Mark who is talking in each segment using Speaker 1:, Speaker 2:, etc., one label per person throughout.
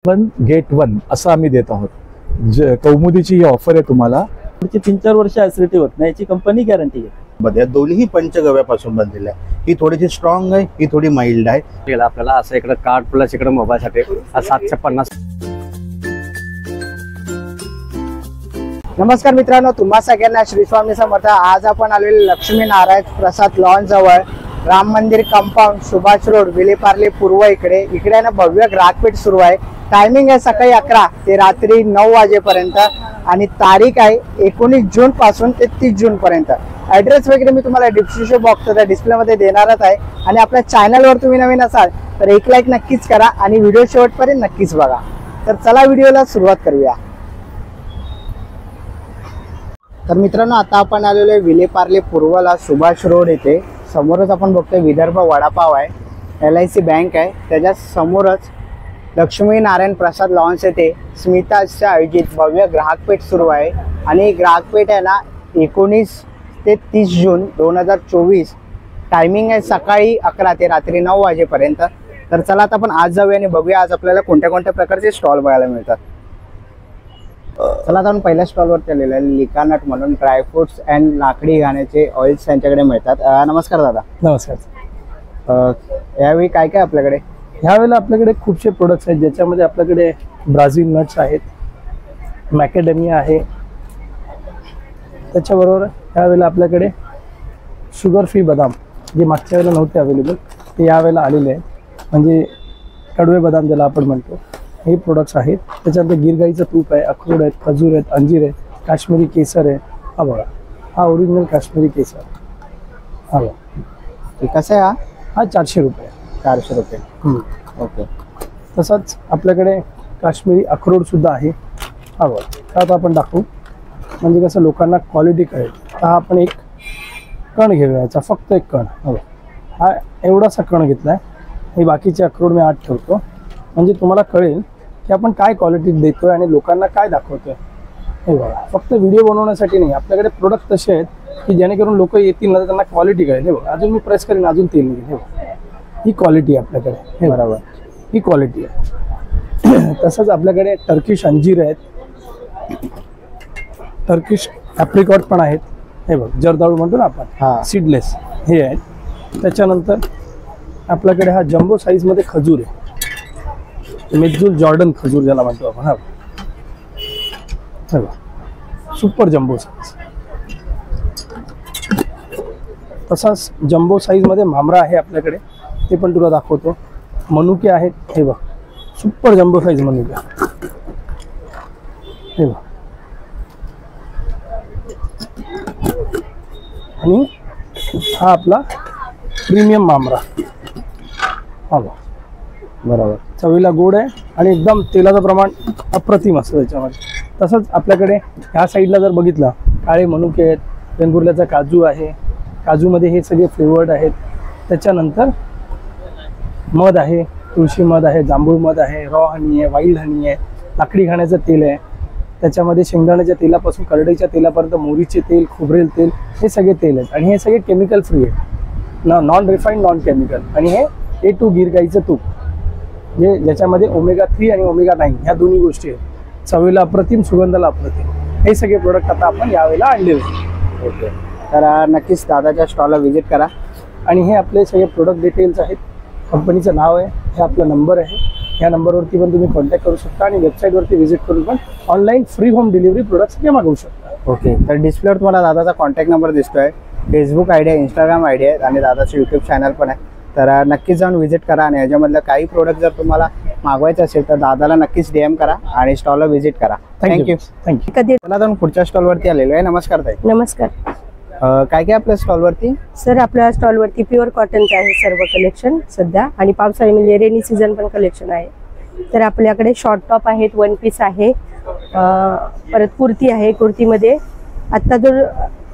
Speaker 1: One get one असं आम्ही देत आहोत। कौमुदीची ही ऑफर आहे तुम्हाला।
Speaker 2: 3-4 वर्ष ऍसिडिटी होत नाही याची कंपनी गॅरंटी आहे।
Speaker 3: या दोन्ही पंचगव्यापासून बनलेल्या आहे। ही थोडीशी स्ट्रॉंग आहे, ही थोडी माइल्ड आहे।
Speaker 4: आपल्याला असं इकडे कार्ड प्लस इकडे मोबाईल साठी 750।
Speaker 5: नमस्कार मित्रांनो, तुम्हा सगळ्यांना श्री स्वामी समर्थ। आज आपण आलेले लक्ष्मी नारायण प्रसाद लॉन जवळ राम मंदिर कंपाऊंड सुभाष रोड विलेपार्ले पूर्व इकडे ना भव्य ग्राहकपेठ सुरू आहे। टायमिंग आहे सकाळी 11 ते रात्री 9 वाजेपर्यंत आणि तारीख आहे 19 जून पासून ते 30 जून पर्यंत। ऍड्रेस वगैरे मी तुम्हाला डिस्क्रिप्शन बॉक्सच्या डिस्प्ले मध्ये देणारच आहे। आणि आपल्या चॅनलवर तुम्ही नवीन असाल तर एक लाईक नक्कीच करा आणि व्हिडिओ शेवटपर्यंत नक्कीच बघा। तर चला व्हिडिओला सुरुवात करूया। तर मित्रांनो, आता आपण आलेलो आहे विलेपार्ले पूर्वला सुभाष रोड येथे। समोरच आपण बघतोय विदर्भ वडापाव आहे, LIC बँक आहे, त्याच्या समोरच लक्ष्मी नारायण प्रसाद लॉन्स येथे स्मिताच्या आयोजित भव्य ग्राहकपेठ सुरू आहे। आणि ग्राहकपेठ आहे ना 19 ते 30 जून 2024। टायमिंग आहे सकाळी 11 ते रात्री 9 वाजेपर्यंत। तर चला आता आपण आज जाऊया आणि बघूया आज आपल्याला कोणत्या कोणत्या प्रकारचे स्टॉल बघायला मिळतात। चला आता आपण पहिल्या स्टॉलवरती आलेलो आहे। लिकानट म्हणून ड्रायफ्रुट्स अँड लाकडी घाण्याचे ऑइल्स त्यांच्याकडे मिळतात। नमस्कार दादा।
Speaker 1: नमस्कार।
Speaker 5: यावेळी काय काय आपल्याकडे?
Speaker 1: ह्यावेळेला आपल्याकडे खूपशे प्रोडक्ट्स आहेत, ज्याच्यामध्ये आपल्याकडे ब्राझील नट्स आहेत, मॅकेडेमिया आहे, त्याच्याबरोबर ह्यावेळेला आपल्याकडे शुगर फ्री बदाम जे मागच्या वेळेला नव्हते अवेलेबल ते यावेळेला आलेले आहेत, म्हणजे कडवे बदाम ज्याला आपण म्हणतो हे प्रोडक्ट्स आहेत। त्याच्यानंतर गिरगाईचं तूप आहे, अक्रोड आहेत, खजूर आहेत, अंजीर आहेत, काश्मीरी केसर आहे। हा बघा, हा ओरिजिनल काश्मीरी केसर। हा बघा,
Speaker 5: कसं आहे?
Speaker 1: हा 400 रुपये।
Speaker 5: 400 रुपये। ओके।
Speaker 1: तसंच आपल्याकडे काश्मीरी अक्रोड सुद्धा आहे। हा बघा, आता आपण दाखवू म्हणजे कसं लोकांना क्वालिटी कळेल। हा आपण एक कण घेऊया, याचा फक्त एक कण। हा एवढासा कण घेतलाय, हे बाकीचे अक्रोड मी आत ठेवतो म्हणजे तुम्हाला कळेल की आपण काय क्वालिटी देतोय आणि लोकांना काय दाखवतोय। हे बघा, फक्त व्हिडिओ बनवण्यासाठी नाही, आपल्याकडे प्रोडक्ट तसे आहेत की जेणेकरून लोक येतील ना त्यांना क्वालिटी कळेल। हे बघा, अजून मी प्रेस करेन अजून तेल निघेल। हे बघा, ही क्वालिटी आहे आपल्याकडे। हे बरोबर, ही क्वालिटी आहे। तसंच आपल्याकडे टर्किश अंजीर आहेत, टर्किश ॲप्रिकॉट पण आहेत। हे बघ, जर्दाळू म्हणतो ना आपण, सीडलेस हे आहेत। त्याच्यानंतर आपल्याकडे हा जम्बो साईजमध्ये खजूर आहे, मेजूल जॉर्डन खजूर ज्याला म्हणतो आपण। हा सुपर जम्बो साईज। तसाच जम्बो साईजमध्ये मामरा आहे आपल्याकडे, ते पण तुला दाखवतो। मनुके आहेत, हे बघ सुपर जम्बो साईज मनुके। हे बघ, आणि हा आपला प्रीमियम मामरा। हा बघ, बरोबर, चवीला गोड आहे आणि एकदम तेलाचं प्रमाण अप्रतिम असतं त्याच्यामध्ये। तसंच आपल्याकडे ह्या साईडला जर बघितलं, काळे मनुके आहेत, वेंगुर्ल्याचा काजू आहे, काजूमध्ये हे सगळे फ्लेवर्ड आहेत। त्याच्यानंतर मध आहे, तुळशी मध आहे, जांभूळ मध आहे, रॉ हनी आहे, वाईल्ड हनी आहे, लाकडी घाण्याचं तेल आहे, त्याच्यामध्ये शेंगदाण्याच्या तेलापासून करडईच्या तेलापर्यंत मोहरीचे तेल, खोबरेल तेल, हे सगळे तेल आहेत। आणि हे सगळे केमिकल फ्री आहेत, नॉन रिफाईंड, नॉन केमिकल। आणि हे A2 गिरगाईचं तूप, जे ज्याच्यामध्ये ओमेगा 3 आणि ओमेगा 9 ह्या दोन्ही गोष्टी आहेत। चवीला अप्रतिम, सुगंधाला अप्रतिम, हे सगळे प्रोडक्ट आता आपण यावेळेला आणलेले आहेत।
Speaker 5: ओके, तर नक्कीच दादाच्या स्टॉलला व्हिजिट करा।
Speaker 1: आणि हे आपले सगळे प्रोडक्ट डिटेल्स आहेत, कंपनीचं नाव आहे, हे आपला नंबर आहे, ह्या नंबरवरती पण तुम्ही कॉन्टॅक्ट करू शकता आणि वेबसाईटवरती व्हिजिट करून पण online free home delivery products हे मागवू शकता।
Speaker 5: ओके, तर डिस्प्लेवर तुम्हाला दादाचा कॉन्टॅक्ट नंबर दिसतोय, फेसबुक आयडी आहे, इंस्टाग्राम आयडी आहे आणि दादाचं यूट्यूब चॅनल पण आहे। तर नक्कीच जाऊन व्हिजिट करा आणि याच्यामधलं काही प्रोडक्ट जर तुम्हाला मागवायचं असेल तर दादाला नक्कीच DM करा आणि स्टॉलला व्हिजिट करा। थँक्यू।
Speaker 1: थँक्यू।
Speaker 5: चला आता पुढच्या स्टॉलवरती आलेलो आहे। नमस्कार ताई।
Speaker 6: नमस्कार।
Speaker 5: काय काय आपल्या स्टॉलवरती?
Speaker 6: सर, आपल्या स्टॉलवरती प्युअर कॉटनचे आहे सर्व कलेक्शन सध्या, आणि पावसाळी म्हणजे रेनी सीझन पण कलेक्शन आहे। तर आपल्याकडे शॉर्ट टॉप आहेत, 1 पीस आहे, परत कुर्ती आहे। कुर्तीमध्ये आता जो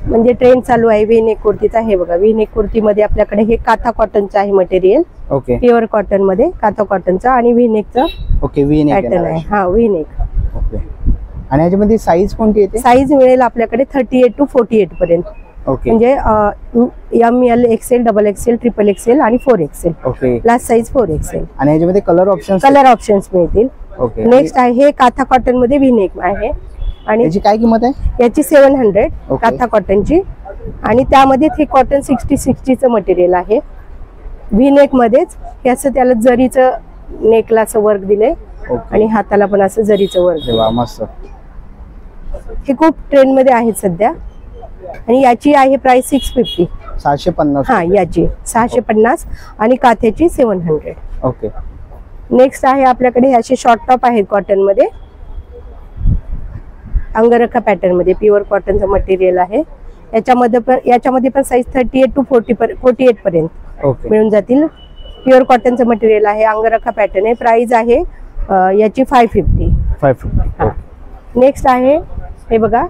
Speaker 6: म्हणजे ट्रेंड चालू आहे व्ही नेक कुर्तीचा, हे बघा व्ही नेक कुर्तीमध्ये आपल्याकडे हे काथा कॉटनचं आहे मटेरियल।
Speaker 5: ओके,
Speaker 6: प्युअर कॉटन मध्ये काथा कॉटनचं आणि व्ही नेकचं
Speaker 5: ओके, व्ही नेक
Speaker 6: पॅटर्न आहे। हा, व्ही नेक।
Speaker 5: ओके, आणि याच्यामध्ये साईज कोणती येते?
Speaker 6: साईज मिळेल आपल्याकडे 38 to 48 पर्यंत।
Speaker 5: ओके,
Speaker 6: म्हणजे ML, XL, XXL, XXL आणि 4XL।
Speaker 5: Okay,
Speaker 6: last size 4XL।
Speaker 5: आणि याच्यामध्ये कलर ऑप्शन्स
Speaker 6: ऑप्शन्स मिळतील।
Speaker 5: ओके
Speaker 6: नेक्स्ट आहे हे काथा कॉटन मध्ये व्हीनेक आहे आणि
Speaker 5: याची काय किंमत आहे?
Speaker 6: याची 700
Speaker 5: Okay.
Speaker 6: काथा कॉटनची. आणि त्यामध्ये हे कॉटन 60-60चं मटेरियल आहे. व्हीनेक मध्येच हे असं त्याला जरीचं नेकला असं वर्क दिलंय
Speaker 5: ओके
Speaker 6: आणि हाताला पण असं जरीचं वर्क.
Speaker 5: अरे वा मस्त.
Speaker 6: हे खूप ट्रेंड मध्ये आहे सध्या आणि याची आहे प्राइस 650.
Speaker 5: 750.
Speaker 6: हा याची 650 आणि काथ्याची 700.
Speaker 5: ओके
Speaker 6: नेक्स्ट आहे आपल्याकडे हे असे शॉर्ट टॉप आहेत कॉटन मध्ये, अंगरखा पॅटर्न मध्ये, प्युअर कॉटनचं मटेरियल आहे. याच्यामध्ये पण साईज 38 to 48 पर्यंत
Speaker 5: ओके
Speaker 6: मिळून जातील. प्युअर कॉटनचं मटेरियल आहे, अंगरखा पॅटर्न आहे. प्राइस आहे याची 550.
Speaker 5: 550.
Speaker 6: नेक्स्ट आहे हे बघा,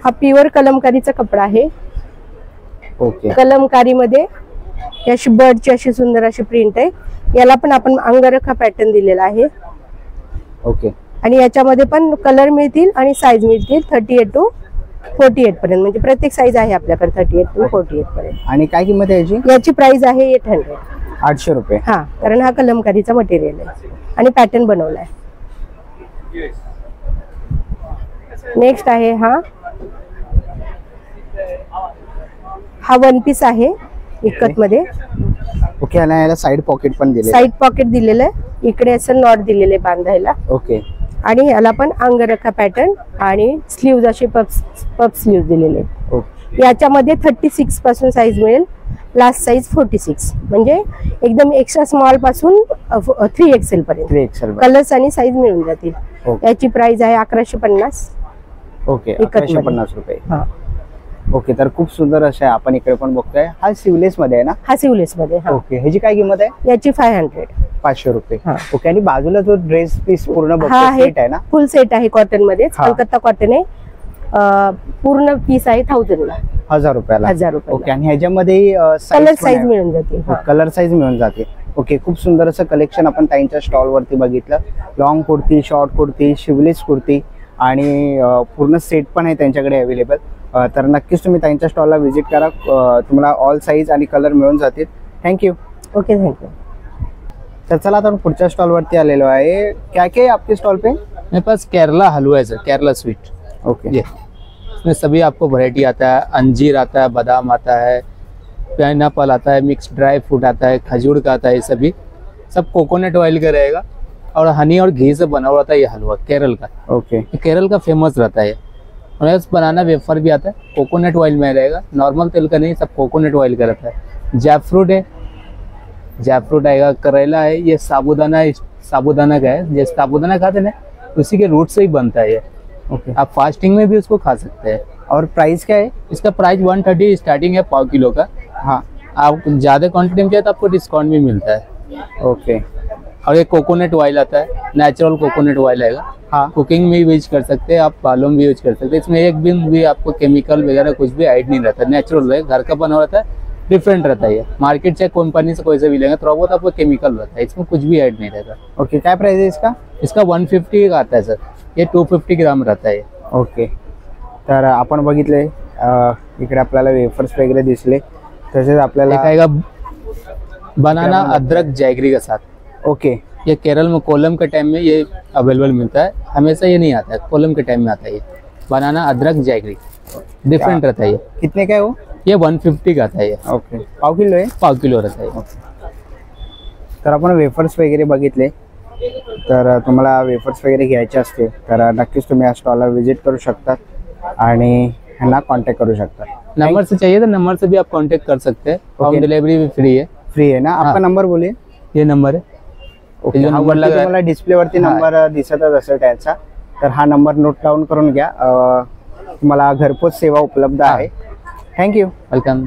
Speaker 6: हा प्युअर कलमकारीचा कपडा आहे.
Speaker 5: ओके
Speaker 6: कलमकारीमध्ये अशी बर्डची अशी सुंदर अशी प्रिंट आहे. याला पण आपण अंगरखा पॅटर्न दिलेला आहे
Speaker 5: ओके
Speaker 6: आणि याच्यामध्ये पण कलर मिळतील आणि साईज मिळतील 38 to 48 पर्यंत. म्हणजे प्रत्येक साईज आहे आपल्याकडे 38 to 48 पर्यंत.
Speaker 5: आणि काय किंमत आहे याची?
Speaker 6: याची प्राइस आहे 800.
Speaker 5: 800 रुपये.
Speaker 6: हा, कारण हा कलमकारीचा मटेरियल आहे आणि पॅटर्न बनवलाय. नेक्स्ट आहे हा वन पीस आहे इकत मध्ये.
Speaker 5: ओके आणि याला साइड पॉकेट पण दिले.
Speaker 6: साइड पॉकेट दिलेलं आहे, इकडे असं नॉट दिलेले बांधायला.
Speaker 5: ओके
Speaker 6: आणि याला पण अंगरखा पॅटर्न आणि स्लीव्ज असे पफ स्लीव्ज दिलेले.
Speaker 5: ओके
Speaker 6: याच्यामध्ये 36 पासून साईज मिळेल, लास्ट साईज 46. म्हणजे एकदम एक्स्ट्रा स्मॉल पासून 3XL पर्यंत
Speaker 5: 3XL.
Speaker 6: कलर्स आणि साईज मिळून जातील.
Speaker 5: ओके.
Speaker 6: याची प्राइस आहे 1150.
Speaker 5: ओके
Speaker 6: इकत मध्ये.
Speaker 5: 1150 रुपये.
Speaker 6: हा,
Speaker 5: ओके तर खूप सुंदर अशा आपण इकडे पण बघतोय. हा सिवलेस मध्ये आहे ना?
Speaker 6: हा सिवलेस मध्ये. हा,
Speaker 5: ओके ह्याची काय किंमत आहे?
Speaker 6: याची 500.
Speaker 5: 500 रुपये.
Speaker 6: हा.
Speaker 5: ओके आणि बाजूला जो ड्रेस पीस पूर्ण
Speaker 6: हा
Speaker 5: बघतोय
Speaker 6: आहे
Speaker 5: सेट आहे ना?
Speaker 6: फुल सेट आहे कॉटन मध्ये,
Speaker 5: हा.
Speaker 6: कलकत्ता कॉटन आहे. पूर्ण पीस आहे 1000 ला.
Speaker 5: 1000 रुपयाला.
Speaker 6: 1000 रुपये.
Speaker 5: ओके आणि ह्याच्यामध्ये
Speaker 6: कलर साईज मिळून जातील. हा.
Speaker 5: कलर साईज मिळून जाते. ओके खूप सुंदर असं कलेक्शन आपण ताईंच्या स्टॉल वरती बघितलं. Long kurti, short kurti, sleeveless kurti आणि पूर्ण सेट पण आहे त्यांच्याकडे अवेलेबल. तर नक्कीच तुम्ही ताईंच्या स्टॉलला व्हिजिट करा. तुम्हाला ऑल साईज आणि कलर मिळून जातील. थँक्यू.
Speaker 6: Okay, thank you.
Speaker 5: तर चला आता आपण पुढच्या स्टॉल वरती आलेलो आहे. क्या क्या है आपके स्टॉल पे?
Speaker 7: मेरे पास केरला हलवा है सर, केरला स्वीट।
Speaker 5: ओके
Speaker 7: ये इसमें सभी आपको वैरायटी आता है, अंजीर आता है, बादाम आता है, पाइनएप्पल आता है, मिक्स ड्राई फ्रूट आता है, खजूर का आता है, सभी सब कोकोनट ऑयल का रहेगा और हनी और घी से बना हुआ था ये हलवा केरल का।
Speaker 5: ओके
Speaker 7: ये केरल का फेमस रहता है। और ये बनाना वेफर भी आता है, कोकोनट ऑयल में रहेगा, नॉर्मल तेल का नहीं, सब कोकोनट ऑयल का रहता है। जैकफ्रूट है, जैकफ्रूट आएगा, करेला है, ये साबूदाना का है, जैसे साबूदाना खाते ना उसी के रूट से ही बनता है ये।
Speaker 5: ओके
Speaker 7: आप फास्टिंग में भी उसको खा सकते हैं।
Speaker 5: और प्राइस क्या है?
Speaker 7: इसका प्राइस 130 स्टार्टिंग है, 1/4 किलो का।
Speaker 5: हाँ
Speaker 7: आप ज़्यादा क्वांटिटी में चाहिए तो आपको डिस्काउंट भी मिलता है।
Speaker 5: ओके
Speaker 7: और ये कोकोनट ऑयल आता है, नेचुरल कोकोनट ऑयल आएगा।
Speaker 5: हाँ
Speaker 7: कुकिंग में भी यूज कर सकते हैं, आप बालों में भी यूज कर सकते हैं। इसमें एक भी आपको केमिकल वगैरह कुछ भी ऐड नहीं रहता, नेचुरल है, घर का बना रहता है, डिफरेंट रहता है। ये मार्केट से कंपनी से कोई से भी लेंगे थोड़ा बहुत आपको केमिकल रहता है, इसमें कुछ भी ऐड नहीं रहता।
Speaker 5: ओके क्या प्राइस है इसका?
Speaker 7: इसका 150 का आता है सर, ये 250 ग्राम रहता है।
Speaker 5: ओके तर आपण बघितले इकडे आपल्याला वेफर्स वगैरे दिसले, तसेच आपल्याला
Speaker 7: एक आएगा बनाना अदरक जैगरी के साथ।
Speaker 5: ओके
Speaker 7: ये केरल में कोलम के टाइम में ये अवेलेबल मिलता है, हमेशा ये नहीं आता है, कोलम के टाइम में आता है ये बनाना अदरक जैगरी, डिफरेंट रहता है ये।
Speaker 5: कितने का है वो?
Speaker 7: ये 150 का आता है ये,
Speaker 5: ओके 1/4 किलो आहे.
Speaker 7: 1/4 किलो रहता है ये।
Speaker 5: तर आपण वेफर्स वगैरे बघितले. तर तुम्हाला वेफर्स वगैरे घ्यायचे असते तर नक्कीच तुम्ही या स्टॉलला व्हिजिट करू शकता आणि ह्यांना कॉन्टॅक्ट करू शकता.
Speaker 7: नंबर से चाहिए तो नंबर से भी आप कांटेक्ट कर सकते हैं, होम डिलीवरी भी फ्री है।
Speaker 5: फ्री आहे ना? आपका
Speaker 7: हाँ.
Speaker 5: नंबर बोलिए.
Speaker 7: ये नंबर है,
Speaker 5: ओके
Speaker 7: जो
Speaker 5: हा
Speaker 7: नंबर
Speaker 5: वरती
Speaker 7: लगा है.
Speaker 5: तुम्हाला डिस्प्ले वरती
Speaker 7: हाँ.
Speaker 5: नंबर दिसतच असेल त्यांचा, तर हा नंबर नोट डाऊन करून घ्या. तुम्हाला घरपोच सेवा उपलब्ध आहे. थँक्यू.
Speaker 7: वेलकम।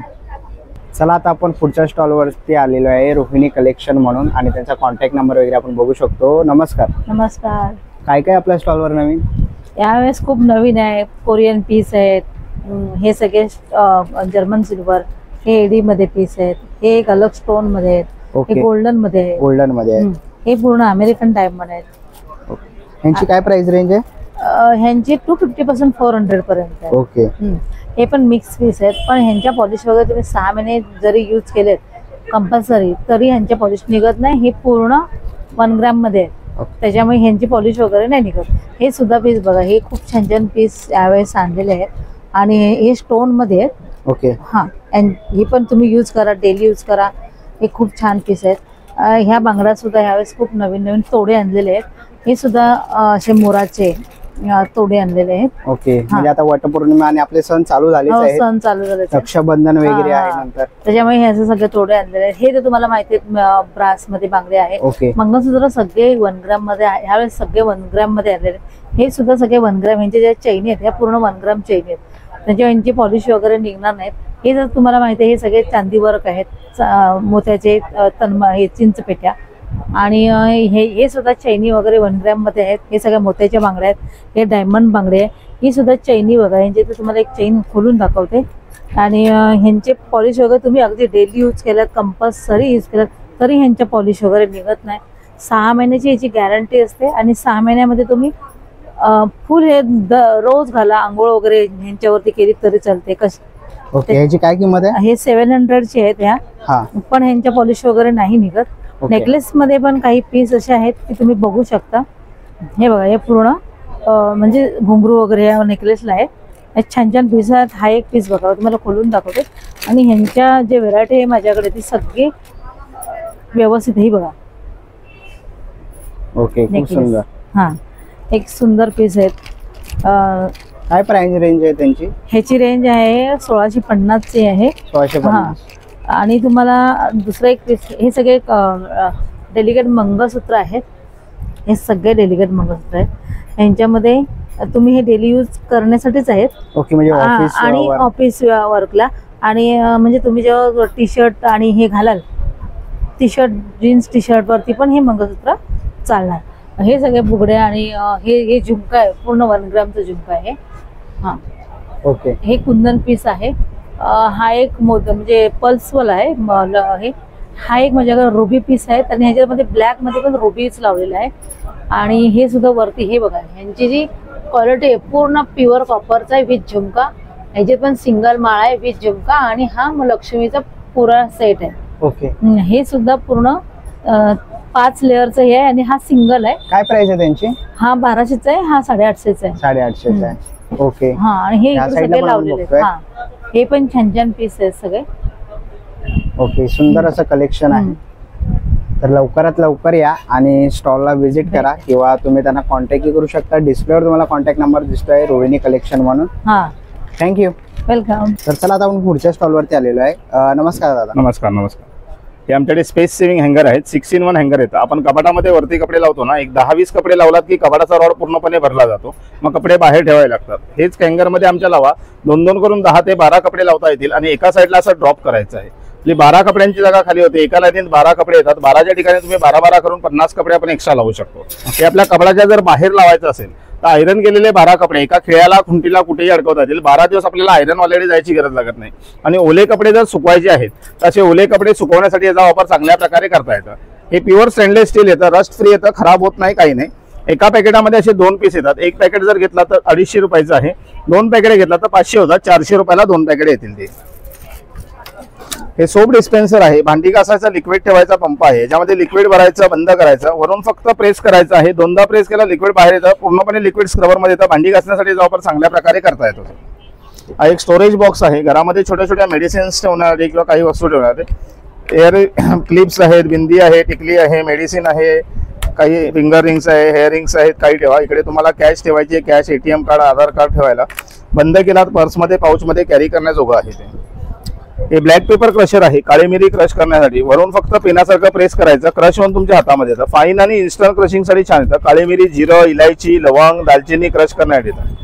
Speaker 5: चला आता आपण पुढच्या स्टॉलवरती आलेलो आहे, रोहिणी कलेक्शन म्हणून, आणि त्यांचा कॉन्टॅक्ट नंबर वगैरे आपण बघू शकतो. नमस्कार.
Speaker 8: नमस्कार.
Speaker 5: काय काय आपल्या स्टॉलवर नवीन?
Speaker 8: यावेळेस खूप नवीन आहे, कोरियन पीस आहेत, हे सगळे जर्मन सिल्वर, हे एडी मध्ये पीस आहेत, हे एक अलग स्टोन मध्ये आहेत, हे
Speaker 5: ओके
Speaker 8: गोल्डन मध्ये आहे,
Speaker 5: गोल्डन मध्ये आहे.
Speaker 8: हे पूर्ण अमेरिकन टाइप मध्ये आहेत.
Speaker 5: ह्यांची काय प्राइस रेंज आहे?
Speaker 8: ह्यांची 250 पासून 400 पर्यंत आहे.
Speaker 5: ओके
Speaker 8: हे पण मिक्स पीस आहेत, पण ह्यांच्या पॉलिश वगैरे तुम्ही 6 महिने जरी यूज केलेत कंपल्सरी तरी ह्यांच्या पॉलिश निघत नाही. हे पूर्ण 1 ग्रॅम मध्ये आहे. त्याच्यामुळे ह्यांची पॉलिश वगैरे नाही निघत. हे सुद्धा पीस बघा, हे खूप छान छान पीस यावेळेस आणलेले आहेत आणि हे स्टोन मध्ये आहेत.
Speaker 5: ओके.
Speaker 8: हा, हे पण तुम्ही यूज करा, डेली यूज करा. हे खूप छान पीस आहेत. ह्या बांगड्या सुद्धा ह्यावेळेस खूप नवीन नवीन तोडे आणलेले आहेत. हे सुद्धा असे मोराचे तोडे आणलेले आहेत.
Speaker 5: ओके. म्हणजे आता वटपौर्णिमा आणि आपले सण चालू झाले आहेत,
Speaker 8: सण चालू झाले,
Speaker 5: रक्षाबंधन वगैरे आहे नंतर,
Speaker 8: त्याच्यामुळे ह्याचे सगळे तोडे आणलेले आहेत. हे तर तुम्हाला माहिती आहे ब्रास मध्ये बांगडे आहे.
Speaker 5: ओके.
Speaker 8: मंगळसूत्र सगळे 1 ग्रॅम मध्ये आहे. ह्यावेळेस सगळे 1 ग्रॅम मध्ये आलेले आहेत. हे सुद्धा सगळे 1 ग्रॅम, यांचे ज्या चैनी आहेत ह्या पूर्ण 1 ग्रॅम चैनी आहेत. त्याच्यामुळे यांची पॉलिश वगैरे निघणार नाहीत. हे जर तुम्हाला माहिती आहे, हे सगळे चांदी वर्क आहेत, मोत्याचे हे चिंच पेट्या, आणि हे सुद्धा चैनी वगैरे 1 ग्रॅम मध्ये आहेत. हे सगळ्या मोत्याच्या बांगड्या आहेत. हे डायमंड बांगडे आहे. ही सुद्धा चैनी बघा, यांची तर तुम्हाला एक चैन खोलून दाखवते. आणि ह्यांचे पॉलिश वगैरे तुम्ही अगदी डेली यूज केल्यात, कंपल्सरी यूज केल्यात तरी ह्यांच्या पॉलिश वगैरे निघत नाही. 6 महिन्याची याची गॅरंटी असते आणि 6 महिन्यामध्ये तुम्ही फुल हे रोज घाला, आंघोळ वगैरे ह्यांच्यावरती केली तरी चालते.
Speaker 5: ओके. ह्याची काय किंमत आहे?
Speaker 8: हे 700 ची आहेत ह्या, पण ह्यांच्या पॉलिश वगैरे नाही निघत. नेकलेस मध्ये पण काही पीस असे आहेत की तुम्ही बघू शकता. हे बघा, हे पूर्ण म्हणजे घुंगरू वगैरे या नेकलेसला आहे. हे छान छान पीस आहेत. हा एक पीस बघा, तुम्हाला खोलून दाखवते. आणि ह्यांच्या जे व्हेरायटी आहे माझ्याकडे ती सगळी व्यवस्थित. ही बघा.
Speaker 5: ओके. खूप सुंदर.
Speaker 8: हा, एक सुंदर पीस आहेत.
Speaker 5: काय प्राइस रेंज आहे त्यांची?
Speaker 8: ह्याची रेंज आहे 1650 ची आहे.
Speaker 5: 1650.
Speaker 8: आणि तुम्हाला दुसरं एक पीस, हे सगळे डेलिकेट मंगळसूत्र आहेत. हे सगळे डेलिकेट मंगळसूत्र आहेत. ह्यांच्यामध्ये तुम्ही हे डेली यूज करण्यासाठीच आहेत.
Speaker 5: ओके. म्हणजे ऑफिस
Speaker 8: आणि ऑफिस वर्कला, आणि म्हणजे तुम्ही जेव्हा टी शर्ट आणि हे घालाल, T shirt jeans T shirt वरती पण हे मंगळसूत्र चालणार. हे सगळे बुगडे आणि हे झुमका आहे, पूर्ण 1 ग्रॅमचं झुमका आहे. हा.
Speaker 5: ओके.
Speaker 8: हे कुंदन पीस आहे. हा एक म्हणजे पल्सवाला आहे. हे हा एक माझ्याकडे रुबी पीस आहे आणि ह्याच्यामध्ये ब्लॅक मध्ये पण रुबीच लावलेला आहे. आणि हे सुद्धा वरती हे बघा, ह्यांची जी क्वालिटी आहे पूर्ण प्युअर कॉपरचा आहे विथ झुमका. ह्याचे पण सिंगल माळा आहे विथ झुमका, आणि हा लक्ष्मीचा पुरा सेट आहे.
Speaker 5: ओके.
Speaker 8: हे सुद्धा पूर्ण 5 लेअरचं हे आहे आणि हा सिंगल आहे.
Speaker 5: काय प्राइस आहे त्यांची?
Speaker 8: हा 1200चा आहे, हा 850चा आहे.
Speaker 5: 850 आहे. ओके.
Speaker 8: हा, आणि हे सगळे लावलेले आहेत. हा, हे पण छान छान पीस आहेत सगळे.
Speaker 5: ओके. सुंदर असं कलेक्शन आहे. तर लवकरात लवकर या आणि स्टॉलला व्हिजिट करा, किंवा तुम्ही त्यांना कॉन्टॅक्ट करू शकता. डिस्प्लेवर तुम्हाला कॉन्टॅक्ट नंबर दिसतोय, रोहिणी कलेक्शन म्हणून.
Speaker 8: हा,
Speaker 5: थँक्यू.
Speaker 8: वेलकम.
Speaker 5: तर चला आता आपण पुढच्या स्टॉलवरती आलेलो आहे. नमस्कार दादा.
Speaker 9: नमस्कार. नमस्कार. हे आमच्याकडे स्पेस सेव्हिंग हँगर आहेत. 6-in-1 हँगर येतं. आपण कपाटामध्ये वरती कपडे लावतो ना, एक 10-20 कपडे लावलात की कपाटाचा रॉड पूर्णपणे भरला जातो. मग कपडे बाहेर ठेवावे लागतात. हेच हँगरमध्ये आमच्या लावा, 2-2 करून 10 ते 12 कपडे लावता येतील. आणि एका साईडला असं ड्रॉप करायचं आहे. आपली 12 कपड्यांची जागा खाली होते. एका लाईनीत 12 कपडे येतात. 12च्या ठिकाणी तुम्ही 12-12 करून 50 कपडे आपण एक्स्ट्रा लावू शकतो. हे आपल्या कपड्याच्या जर बाहेर लावायचं असेल तर आयरन केलेले 12 कपडे एका खिळ्याला खुंटीला कुठेही अडकवता येतील. 12 दिवस आपल्याला आयरन ऑलरेडी जायची गरज लागत नाही. आणि ओले कपडे जर सुकवायचे आहेत तर असे ओले कपडे सुकवण्यासाठी याचा वापर चांगल्या प्रकारे करता येतं. हे प्युअर स्टेनलेस स्टील येतं, रस्ट फ्री येतं, खराब होत नाही, काही नाही. एका पॅकेटामध्ये असे 2 पीस येतात. एक पॅकेट जर घेतला तर 250 रुपयाचं आहे. 2 पॅकेट घेतला तर 500 होतात. 400 रुपयाला 2 पॅकेट येतील ते. हे सोप डिस्पेन्सर आहे. भांडी घासायचा लिक्विड ठेवायचा पंप आहे. याच्यामध्ये लिक्विड भरायचं, बंद करायचं, वरून फक्त प्रेस करायचं आहे. 2दा प्रेस केला लिक्विड बाहेर येतं. पूर्णपणे लिक्विड स्क्रबरमध्ये येतं. भांडी घासण्यासाठी वापर चांगल्या प्रकारे करता येतो. हा एक स्टोरेज बॉक्स आहे. घरामध्ये छोट्या छोट्या मेडिसिन्स ठेवण्यासाठी किंवा काही वस्तू ठेवण्यासाठी. एअर क्लिप्स आहेत, बिंदी आहे, टिकली आहे, मेडिसिन आहे, काही फिंगर रिंग्स आहे, हेअर रिंग्स आहेत, काही ठेवा. इकडे तुम्हाला कॅश ठेवायची आहे, कॅश, ATM कार्ड, आधार कार्ड ठेवायला. बंद केला पर्समध्ये, पाऊचमध्ये कॅरी करण्याजोगं आहे ते. हे ब्लॅक पेपर क्रशर आहे. काळी मिरी क्रश करण्यासाठी. वरून फक्त पेनासारखं प्रेस करायचं, क्रश होऊन तुमच्या हातामध्ये येतं. फाईन आणि इन्स्टंट क्रशिंगसाठी छान येतं. काळी मिरी, जिरं, इलायची, लवंग, दालचिनी क्रश करण्यासाठी येतं.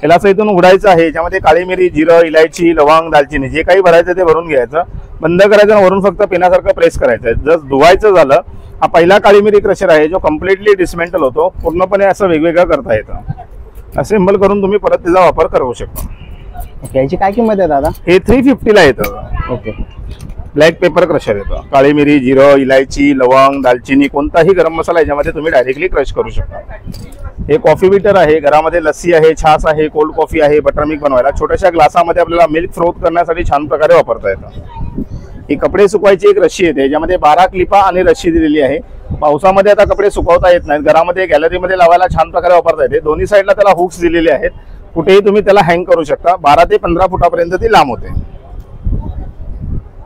Speaker 9: याला असं इथून उघडायचं आहे. याच्यामध्ये काळी मिरी, जिरं, इलायची, लवंग, दालचिनी जे काही भरायचं ते भरून घ्यायचं. बंद करायचं आणि वरून फक्त पेनासारखं प्रेस करायचं. जर धुवायचं झालं, हा पहिला काळी मिरी क्रशर आहे जो कम्प्लिटली डिसमेंटल होतो. पूर्णपणे असं वेगवेगळं करता येतं. असेंबल करून तुम्ही परत त्याचा वापर करू शकता.
Speaker 5: याची काय किंमत आहे दादा?
Speaker 9: हे 350 ला येतं.
Speaker 5: ओके.
Speaker 9: ब्लॅक पेपर क्रशर येतं. काळी मिरी, जिरं, इलायची, लवंग, दालचिनी, कोणताही गरम मसाला याच्यामध्ये तुम्ही डायरेक्टली क्रश करू शकता. हे कॉफी बीटर आहे. घरामध्ये लस्सी आहे, छास आहे, कोल्ड कॉफी आहे, बटरमिल्क बनवायला. छोट्याशा ग्लासामध्ये आपल्याला मिल्क फ्रोथ करण्यासाठी छान प्रकारे वापरता येतं. ही कपडे सुकवायची एक रशी येते. याच्यामध्ये 12 क्लिपा आणि रशी दिलेली आहे. पावसामध्ये आता कपडे सुकवता येत नाहीत, घरामध्ये गॅलरीमध्ये लावायला छान प्रकारे वापरता येते. दोन्ही साईडला त्याला हुक्स दिलेले आहेत, कुठेही तुम्ही त्याला हँग करू शकता. 12 ते 15 फुटापर्यंत ती लांब होते.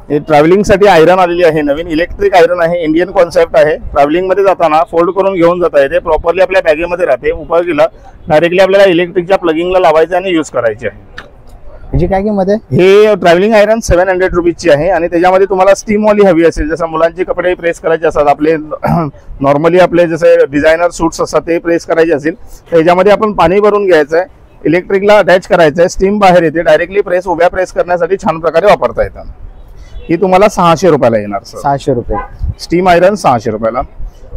Speaker 9: हे ट्रॅव्हलिंग साठी आयरन आलेली आहे, नवीन इलेक्ट्रिक आयरन आहे, इंडियन कॉन्सेप्ट आहे. ट्रॅव्हलिंग मध्ये जाताना फोल्ड करून घेऊन जाता येते, प्रॉपरली आपल्या बॅगेमध्ये राहते. उपयोगीला डायरेक्टली आपल्याला इलेक्ट्रिकच्या प्लगिंगला लावायचे आणि यूज करायचे आहे.
Speaker 5: याची काय किंमत आहे?
Speaker 9: हे ट्रॅव्हलिंग आयरन 700 रुपीजची आहे आणि त्याच्यामध्ये तुम्हाला स्टीम वाली हवी असेल, जसं मुलांचे कपडे प्रेस करायचे असतात, आपले नॉर्मली आपले जसे डिझायनर सूट्स असतात ते प्रेस करायचे असेल, तर याच्यामध्ये आपण पाणी भरून घ्यायचं आहे, इलेक्ट्रिकला अटॅच करायचं आहे, स्टीम बाहेर येते, डायरेक्टली उभ्या प्रेस करण्यासाठी छान प्रकारे वापरता येतात. ही तुम्हाला 600 रुपयाला येणार सर.
Speaker 5: 600 रुपये
Speaker 9: स्टीम आयरन 600 रुपयाला.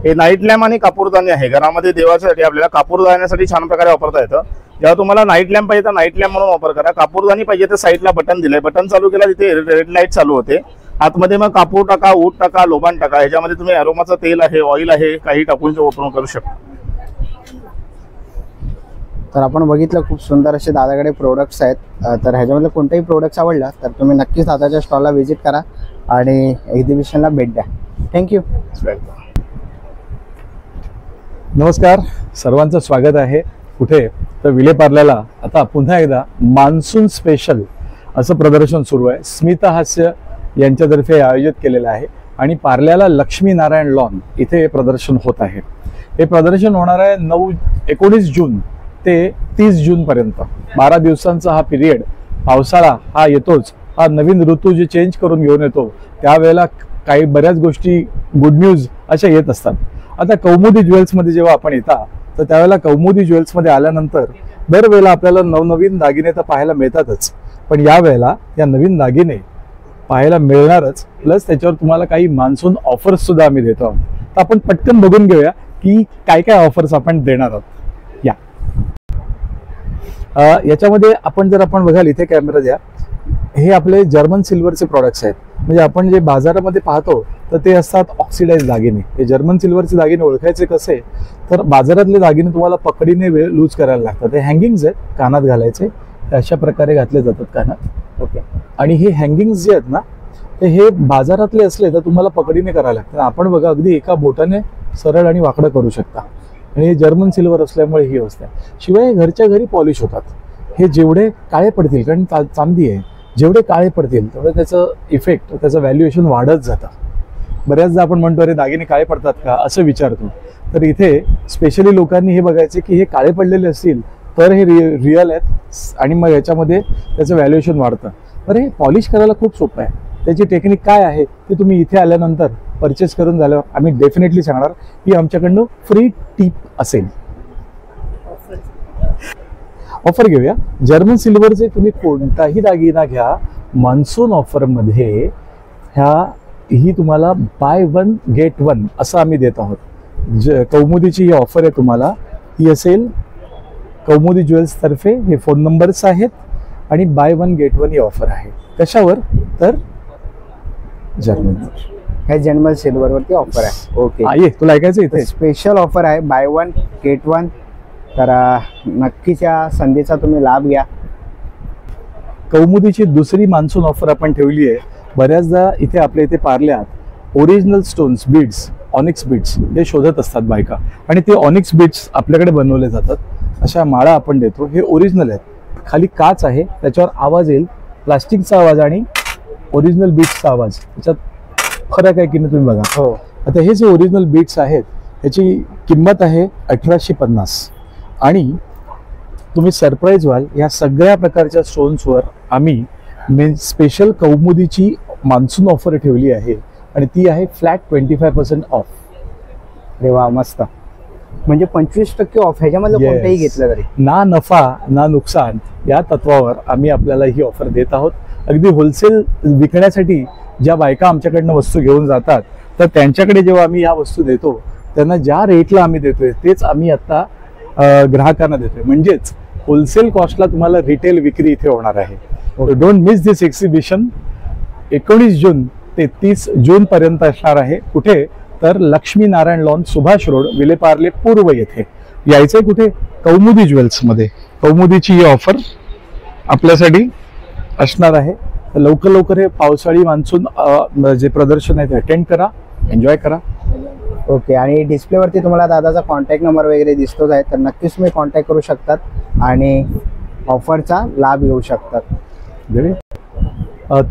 Speaker 9: हे नाईट लॅम्प आणि कापूरदानी आहे, घरामध्ये देवासाठी आपल्याला कापूर जाण्यासाठी छान प्रकारे वापरता येतं. जेव्हा तुम्हाला नाईट लॅम्प पाहिजे तर नाईट लॅम्प म्हणून वापर करा. कापूरदानी पाहिजे तर साईडला बटन दिलंय, बटन चालू केला तिथे रेड लाईट चालू होते. आतमध्ये मग कापूर टाका, ऊट टाका, लोबान टाका, ह्याच्यामध्ये तुम्ही अरोमाचं तेल आहे, ऑइल आहे, काही टाकून वापरून करू शकता.
Speaker 5: तर आपण बघितलं खूप सुंदर असे दादाकडे प्रोडक्ट्स आहेत. तर ह्याच्यामधलं कोणताही प्रोडक्ट्स आवडला तर तुम्ही नक्कीच दादाच्या स्टॉलला व्हिजिट करा आणि एक्झिबिशनला भेट द्या. थँक्यू.
Speaker 10: नमस्कार, सर्वांचं स्वागत आहे. कुठे तर विलेपार्ल्याला आता पुन्हा एकदा मान्सून स्पेशल असं प्रदर्शन सुरू आहे. स्मितहास्य यांच्यातर्फे आयोजित केलेलं आहे आणि पार्ल्याला लक्ष्मीनारायण लॉन इथे हे प्रदर्शन होत आहे. हे प्रदर्शन होणार आहे 19 जून ते 30 जूनपर्यंत. 12 दिवसांचा हा पिरियड. पावसाळा हा येतोच, हा नवीन ऋतू जे चेंज करून घेऊन येतो त्यावेळेला काही बऱ्याच गोष्टी गुड न्यूज अशा येत असतात. आता कौमुदी ज्वेल्समध्ये जेव्हा आपण येता तर त्यावेळेला कौमुदी ज्वेल्समध्ये आल्यानंतर दरवेळेला आपल्याला नवनवीन दागिने तर पाहायला मिळतातच, पण यावेळेला या नवीन दागिने पाहायला मिळणारच, प्लस त्याच्यावर तुम्हाला काही मान्सून ऑफर्स सुद्धा आम्ही देतो आहोत. तर आपण पटकन बघून घेऊया की काय काय ऑफर्स आपण देणार आहोत. याच्यामध्ये आपण बघाल इथे कॅमेरा द्या, हे आपले जर्मन सिल्वरचे प्रॉडक्ट्स आहेत. म्हणजे आपण जे बाजारामध्ये पाहतो तर ते असतात ऑक्सिडाइज दागिने. हे जर्मन सिल्वरचे दागिने ओळखायचे कसे तर बाजारातले दागिने तुम्हाला पकडीने लूज करायला लागतात. हे हँगिंग्स आहेत, कानात घालायचे, अशा प्रकारे घातले जातात कानात. ओके. आणि हे हँगिंग्स जे आहेत ना ते हे बाजारातले असले तर तुम्हाला पकडीने करायला लागतात. आपण बघा अगदी एका बोटाने सरळ आणि वाकडं करू शकता. आणि हे जर्मन सिल्वर असल्यामुळे ही अवस्था आहे. शिवाय घरच्या घरी पॉलिश होतात. हे जेवढे काळे पडतील, कारण चांदी आहे, जेवढे काळे पडतील तेवढं त्याचं इफेक्ट, त्याचं व्हॅल्युएशन वाढत जातं. बऱ्याचदा आपण म्हणतो अरे दागिने काळे पडतात का असं विचारतो, तर इथे स्पेशली लोकांनी हे बघायचे की हे काळे पडलेले असतील तर हे रिअल आहेत आणि मग याच्यामध्ये त्याचं व्हॅल्युएशन वाढतं. तर हे पॉलिश करायला खूप सोपं आहे. त्याची टेक्निक काय आहे ते तुम्ही इथे आल्यानंतर परचेस करून झाल्यावर आम्ही डेफिनेटली सांगणार. ही आमच्याकडनं फ्री टीप असेल. ऑफर घेऊया. जर्मन सिल्वरचे तुम्ही कोणताही दागिना घ्या, मान्सून ऑफरमध्ये ही तुम्हाला बाय 1 गेट 1 असं आम्ही देत आहोत. कौमुदीची ही ऑफर आहे तुम्हाला. ही असेल कौमुदी ज्वेल्स तर्फे. हे फोन नंबर्स आहेत आणि बाय 1 गेट 1 ही ऑफर आहे. कशावर तर जर्मन
Speaker 5: हे जर्मन सिल्वरवरती ऑफर आहे. ओके.
Speaker 10: ये तुला ऐकायचं इथे
Speaker 5: स्पेशल ऑफर आहे बाय 1 गेट 1. तर नक्कीच या संधीचा तुम्ही लाभ घ्या.
Speaker 10: कौमुदीची दुसरी मान्सून ऑफर आपण ठेवली आहे. बऱ्याचदा इथे आपल्या इथे पार्ल्यात original stones, beads, onyx beads हे शोधत असतात बायका आणि ते ऑनिक्स बीड्स आपल्याकडे बनवले जातात. अशा माळा आपण देतो. हे ओरिजिनल आहेत. खाली काच आहे, त्याच्यावर आवाज येईल, प्लास्टिकचा आवाज आणि ओरिजिनल बीड्सचा आवाज, त्याच्यात फरक आहे की नाही तुम्ही बघा.
Speaker 5: हो.
Speaker 10: आता हे जे ओरिजिनल बीड्स आहेत ह्याची किंमत आहे 1850 आणि तुम्ही सरप्राईज व्हाल. या सगळ्या प्रकारच्या स्टोन्सवर आम्ही स्पेशल कौमुदीची मान्सून ऑफर ठेवली आहे आणि ती आहे फ्लॅट 25% ऑफ.
Speaker 5: अरे वा, मस्त. म्हणजे 25% ऑफ. ह्याच्यामधलं कोणतंही घेतलं तरी
Speaker 10: ना नफा ना नुकसान या तत्वावर आम्ही आपल्याला ही ऑफर देत आहोत. अगदी होलसेल विकण्यासाठी ज्या बायका आमच्याकडनं वस्तू घेऊन जातात तर त्यांच्याकडे जेव्हा आम्ही या वस्तू देतो त्यांना ज्या रेटला आम्ही देतोय तेच आम्ही आता ग्राहकांना देतोय. म्हणजेच होलसेल कॉस्टला तुम्हाला रिटेल विक्री इथे होणार आहे. Don't miss this exhibition. 19 जून ते 30 जून पर्यंत असणार आहे. कुठे तर लक्ष्मीनारायण लॉन, सुभाष रोड, विलेपार्ले पूर्व येथे. यायचंय कुठे? कौमुदी ज्वेल्समध्ये. कौमुदीची ही ऑफर आपल्यासाठी असणार आहे. तर लवकर हे पावसाळी मान्सून जे प्रदर्शन आहे ते अटेंड करा, एन्जॉय करा.
Speaker 5: ओके, आणि डिस्प्लेवरती तुम्हाला दादाचा कॉन्टॅक्ट नंबर वगैरे दिसतोच आहे, तर नक्कीच तुम्ही कॉन्टॅक्ट करू शकतात आणि ऑफरचा लाभ घेऊ शकतात.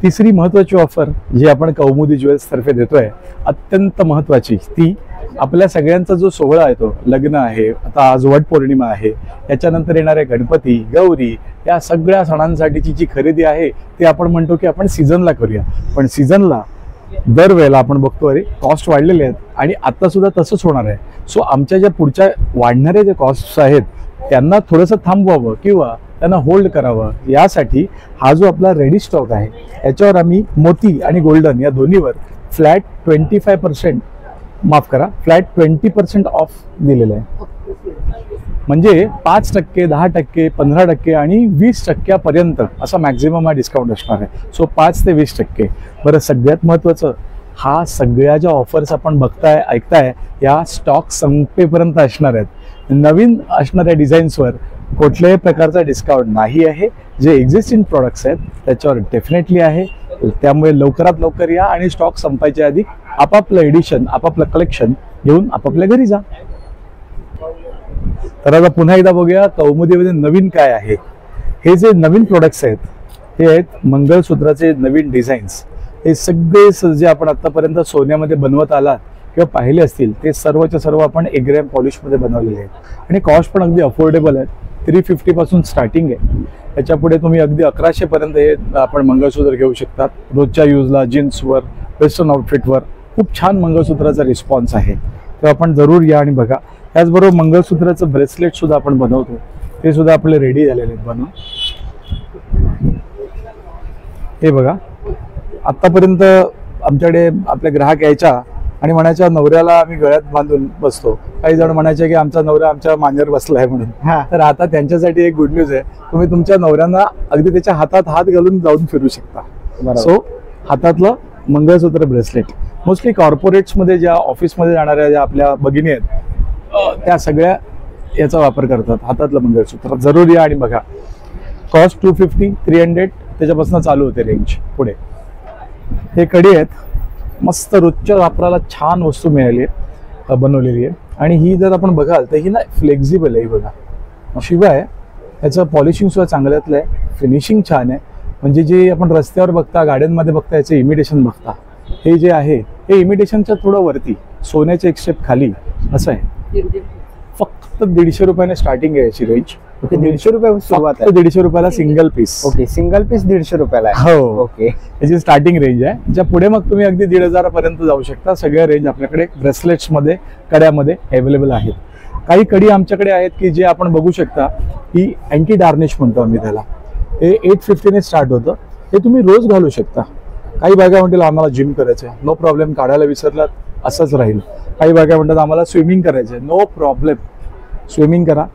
Speaker 10: तिसरी महत्त्वाची ऑफर जी आपण कौमुदी ज्वेल्स तर्फे देतोय, अत्यंत महत्त्वाची, ती आपल्या सगळ्यांचा जो सोहळा आहे तो लग्न आहे, आता आज वट पौर्णिमा आहे, याच्यानंतर येणारे गणपती, गौरी, या सगळ्या सणांसाठीची जी खरेदी आहे ती आपण म्हणतो की आपण सीझनला करूया. पण सीझनला दरवेळेला आपण बघतो अरे कॉस्ट वाढलेले आहेत आणि आता सुद्धा तसंच होणार आहे. सो आमच्या ज्या पुढच्या वाढणाऱ्या ज्या कॉस्ट्स आहेत त्यांना थोडंसं थांबवावं किंवा त्यांना होल्ड करावं, यासाठी हा जो आपला रेडी स्टॉक आहे याच्यावर आम्ही मोती आणि गोल्डन या दोन्हीवर फ्लॅट 25% माफ करा, फ्लॅट 20% ऑफ दिलेलं आहे. म्हणजे 5%, 10%, 15% आणि 20% असा मॅक्झिमम हा डिस्काउंट असणार आहे. सो 5 ते 20%. बरं, सगळ्यात महत्त्वाचं, हा सगळ्या ज्या ऑफर्स आपण बघताय ऐकताय या स्टॉक संपेपर्यंत असणार आहेत. नवीन असणाऱ्या डिझाईन्सवर कुठल्याही प्रकारचा डिस्काउंट नाही आहे. जे एक्झिस्टिंग प्रोडक्ट्स आहेत त्याच्यावर डेफिनेटली आहे. त्यामुळे लवकरात लवकर या आणि स्टॉक संपायच्या आधी आपापलं एडिशन, आपापलं कलेक्शन घेऊन आपापल्या घरी जा. तर आता पुन्हा एकदा बघूया कौमुदीमध्ये नवीन काय आहे. हे जे नवीन प्रोडक्ट्स आहेत हे आहेत मंगळसूत्राचे नवीन डिझाईन्स. हे सगळे जे आपण आतापर्यंत सोन्यामध्ये बनवत आलात किंवा पाहिले असतील ते सर्वच्या सर्व आपण 1 ग्रॅम पॉलिशमध्ये बनवलेले आहेत आणि कॉस्ट पण अगदी अफोर्डेबल आहे. 350 पासून स्टार्टिंग आहे. त्याच्या पुढे तुम्ही अगदी 1100 पर्यंत हे आपण मंगळसूत्र घेऊ शकतात. रोजच्या यूजला, जीन्सवर, वेस्टर्न आउटफिटवर खूप छान मंगळसूत्राचा रिस्पॉन्स आहे. तर आपण जरूर या आणि बघा. त्याचबरोबर मंगळसूत्राचं ब्रेसलेट सुद्धा आपण बनवतो, ते सुद्धा आपले रेडी झालेले आहेत बनवून. हे बघा, आतापर्यंत आमच्याकडे आपले ग्राहक यायच्या आणि म्हणायच्या नवऱ्याला आम्ही गळ्यात बांधून बसतो. काही जण म्हणायचे की आमचा नवरा आमच्या मांडीवर बसला आहे म्हणून. तर आता त्यांच्यासाठी एक गुड न्यूज आहे, तुम्ही तुमच्या नवऱ्यांना अगदी त्याच्या हातात हात घालून जाऊन फिरू शकता. सो हातातलं मंगळसूत्र ब्रेसलेट मोस्टली कॉर्पोरेट्समध्ये, ज्या ऑफिसमध्ये जाणाऱ्या ज्या आपल्या भगिनी आहेत त्या सगळ्या याचा वापर करतात, हातातलं मंगळसूत्र. जरूर या आणि बघा. कॉस्ट 250, 300 त्याच्यापासून चालू होते रेंज. पुढे हे कडी आहेत, मस्त रोजच्या वापराला छान वस्तू मिळाली आहे, बनवलेली आहे. आणि ही जर आपण बघाल तर ही ना फ्लेक्झिबल आहे. ही बघा, शिवाय याचं पॉलिशिंग सुद्धा चांगल्यातलं आहे, फिनिशिंग छान आहे. म्हणजे जे आपण रस्त्यावर बघता, गाड्यांमध्ये बघता, याचं इमिटेशन बघता, हे जे आहे हे इमिटेशनच्या थोडं वरती, सोन्याच्या एक स्टेप खाली असं आहे. फक्त 150 रुपयाने स्टार्टिंग आहे याची रेंज.
Speaker 5: 150 रुपये सुरुवात आहे.
Speaker 10: 150 रुपयाला single piece.
Speaker 5: Okay, single piece 150 रुपयाला आहे.
Speaker 10: हो,
Speaker 5: ओके.
Speaker 10: याची स्टार्टिंग रेंज आहे. ज्या पुढे मग तुम्ही अगदी 1,500 पर्यंत जाऊ शकता. सगळ्या रेंज आपल्याकडे ब्रेसलेट्समध्ये, कड्यामध्ये अवेलेबल आहेत. काही कडी आमच्याकडे आहेत की जे आपण बघू शकता, ही अँटी डार्निश म्हणतो आम्ही त्याला. हे 850 ने स्टार्ट होतं. हे तुम्ही रोज घालू शकता. काही बायका म्हणतील आम्हाला जिम करायचं आहे, नो प्रॉब्लेम, काढायला विसरलात असंच राहील. काही बायका म्हणतात आम्हाला स्विमिंग करायचं आहे, नो प्रॉब्लेम, स्विमिंग करा,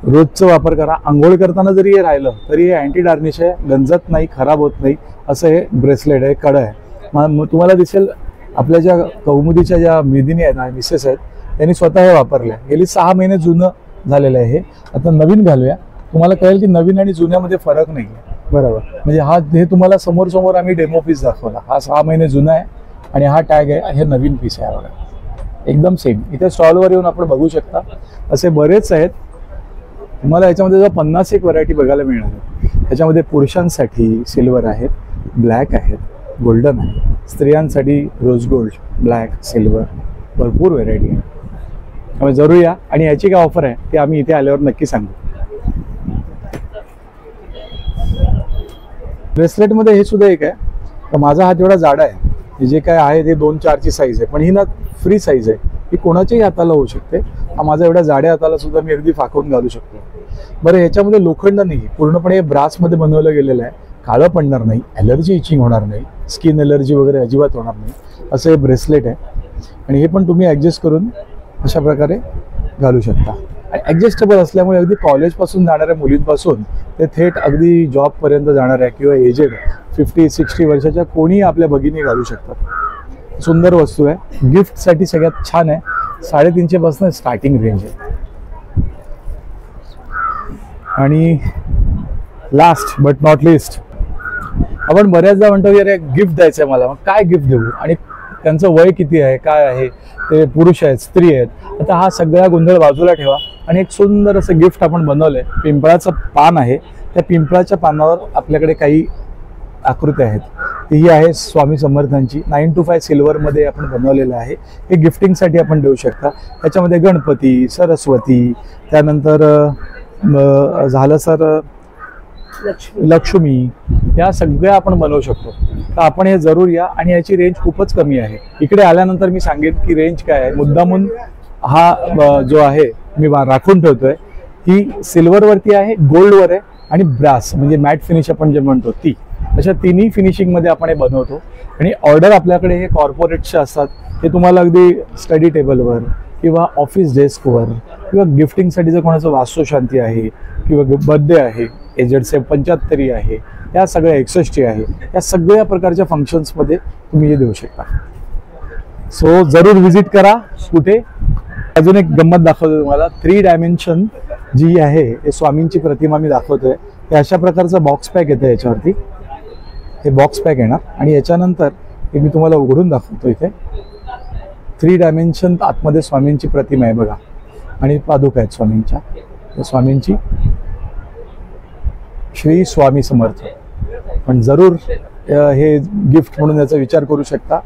Speaker 10: रोजचं वापर करा. आंघोळ करताना जरी हे राहिलं तरी हे अँटी डार्निश आहे, गंजत नाही, खराब होत नाही असं हे ब्रेसलेट आहे, कडं आहे. मग तुम्हाला दिसेल आपल्या ज्या कौमुदीच्या ज्या मेदिनी आहेत, मिसेस आहेत, त्यांनी स्वतः हे वापरल्या. गेली 6 महिने जुनं झालेलं आहे हे. आता नवीन घालूया, तुम्हाला कळेल की नवीन आणि जुन्यामध्ये फरक नाही आहे. बरोबर. म्हणजे हे तुम्हाला समोर समोर आम्ही डेमो पीस दाखवला. हा 6 महिने जुना आहे आणि हा टॅग आहे, हे नवीन पीस आहे. बघा, एकदम सेम. इथे स्टॉलवर येऊन आपण बघू शकता. असे बरेच आहेत. तुम्हाला याच्यामध्ये जर 50 व्हरायटी बघायला मिळणार आहे. याच्यामध्ये पुरुषांसाठी सिल्वर आहेत, ब्लॅक आहेत, गोल्डन आहे. स्त्रियांसाठी रोज गोल्ड, ब्लॅक, सिल्वर, भरपूर व्हरायटी आहे. त्यामुळे जरूर या. आणि याची काय ऑफर आहे ते आम्ही इथे आल्यावर नक्की सांगू. ब्रेसलेटमध्ये हे सुद्धा एक आहे. तर माझा हात एवढा जाडा आहे, हे जे काय आहे ते 2-4ची साईज आहे, पण ही ना फ्री साईज आहे. ही कोणाच्याही हाताला होऊ शकते. हा माझा एवढ्या जाड्या हाताला सुद्धा मी अगदी फाकून घालू शकतो. बरं, ह्याच्यामध्ये लोखंड नाही, पूर्णपणे ब्रासमध्ये बनवलं गेलेलं आहे. काळं पडणार नाही, ॲलर्जी इचिंग होणार नाही, स्किन ॲलर्जी वगैरे अजिबात होणार नाही असं हे ब्रेसलेट आहे. आणि हे पण तुम्ही ॲडजस्ट करून अशा प्रकारे घालू शकता. आणि ॲडजस्टेबल असल्यामुळे अगदी कॉलेजपासून जाणाऱ्या मुलींपासून ते थेट अगदी जॉबपर्यंत जाणाऱ्या किंवा एजेड 50-60 वर्षाच्या कोणीही आपल्या भगिनी घालू शकतात. सुंदर वस्तू आहे. गिफ्टसाठी सगळ्यात छान आहे. 350 पासून स्टार्टिंग रेंज आहे. आणि लास्ट बट नॉट लिस्ट, आपण बऱ्याचदा म्हणतो की अरे गिफ्ट द्यायचं आहे मला, मग काय गिफ्ट देऊ. आणि त्यांचं वय किती आहे, काय आहे, ते पुरुष आहेत, स्त्री आहेत. आता हा सगळा गोंधळ बाजूला ठेवा आणि एक सुंदर असं गिफ्ट आपण बनवलंय. पिंपळाचं पान आहे, त्या पिंपळाच्या पानावर आपल्याकडे काही आकृती आहेत. ही आहे स्वामी समर्थांची 925 सिल्वरमध्ये आपण बनवलेलं आहे. हे गिफ्टिंगसाठी आपण देऊ शकता. त्याच्यामध्ये गणपती, सरस्वती, त्यानंतर झालं सर लक्ष्मी, या सगळ्या आपण बनवू शकतो. तर आपण हे जरूर या आणि याची रेंज खूपच कमी आहे. इकडे आल्यानंतर मी सांगेन की रेंज काय आहे. मुद्दामून हा जो आहे मी राखून ठेवतोय. ही सिल्वरवरती आहे, गोल्डवर आहे आणि ब्रास म्हणजे मॅट फिनिश आपण जे म्हणतो ती, अशा तिन्ही फिनिशिंगमध्ये आपण हे बनवतो. आणि ऑर्डर आपल्याकडे हे कॉर्पोरेटचे असतात. हे तुम्हाला अगदी स्टडी टेबलवर किंवा ऑफिस डेस्कवर किंवा गिफ्टिंगसाठी जर कोणाचं वास्तुशांती आहे किंवा बर्थडे आहे, एजेड 75 आहे, या सगळ्या 61 आहे, या सगळ्या प्रकारच्या फंक्शन्समध्ये तुम्ही हे देऊ शकता. सो जरूर व्हिजिट करा. कुठे अजून एक गंमत दाखवतो तुम्हाला. 3 डायमेन्शन जी आहे हे स्वामींची प्रतिमा मी दाखवतोय. हे अशा प्रकारचा बॉक्स पॅक येतं. याच्यावरती हे बॉक्स पॅक येणार आणि याच्यानंतर हे मी तुम्हाला उघडून दाखवतो. इथे 3 डायमेन्शन आतमध्ये स्वामींची प्रतिमा आहे बघा आणि पादुका आहेत स्वामींच्या. स्वामींची श्री स्वामी समर्थ. पण जरूर हे गिफ्ट म्हणून याचा विचार करू शकता.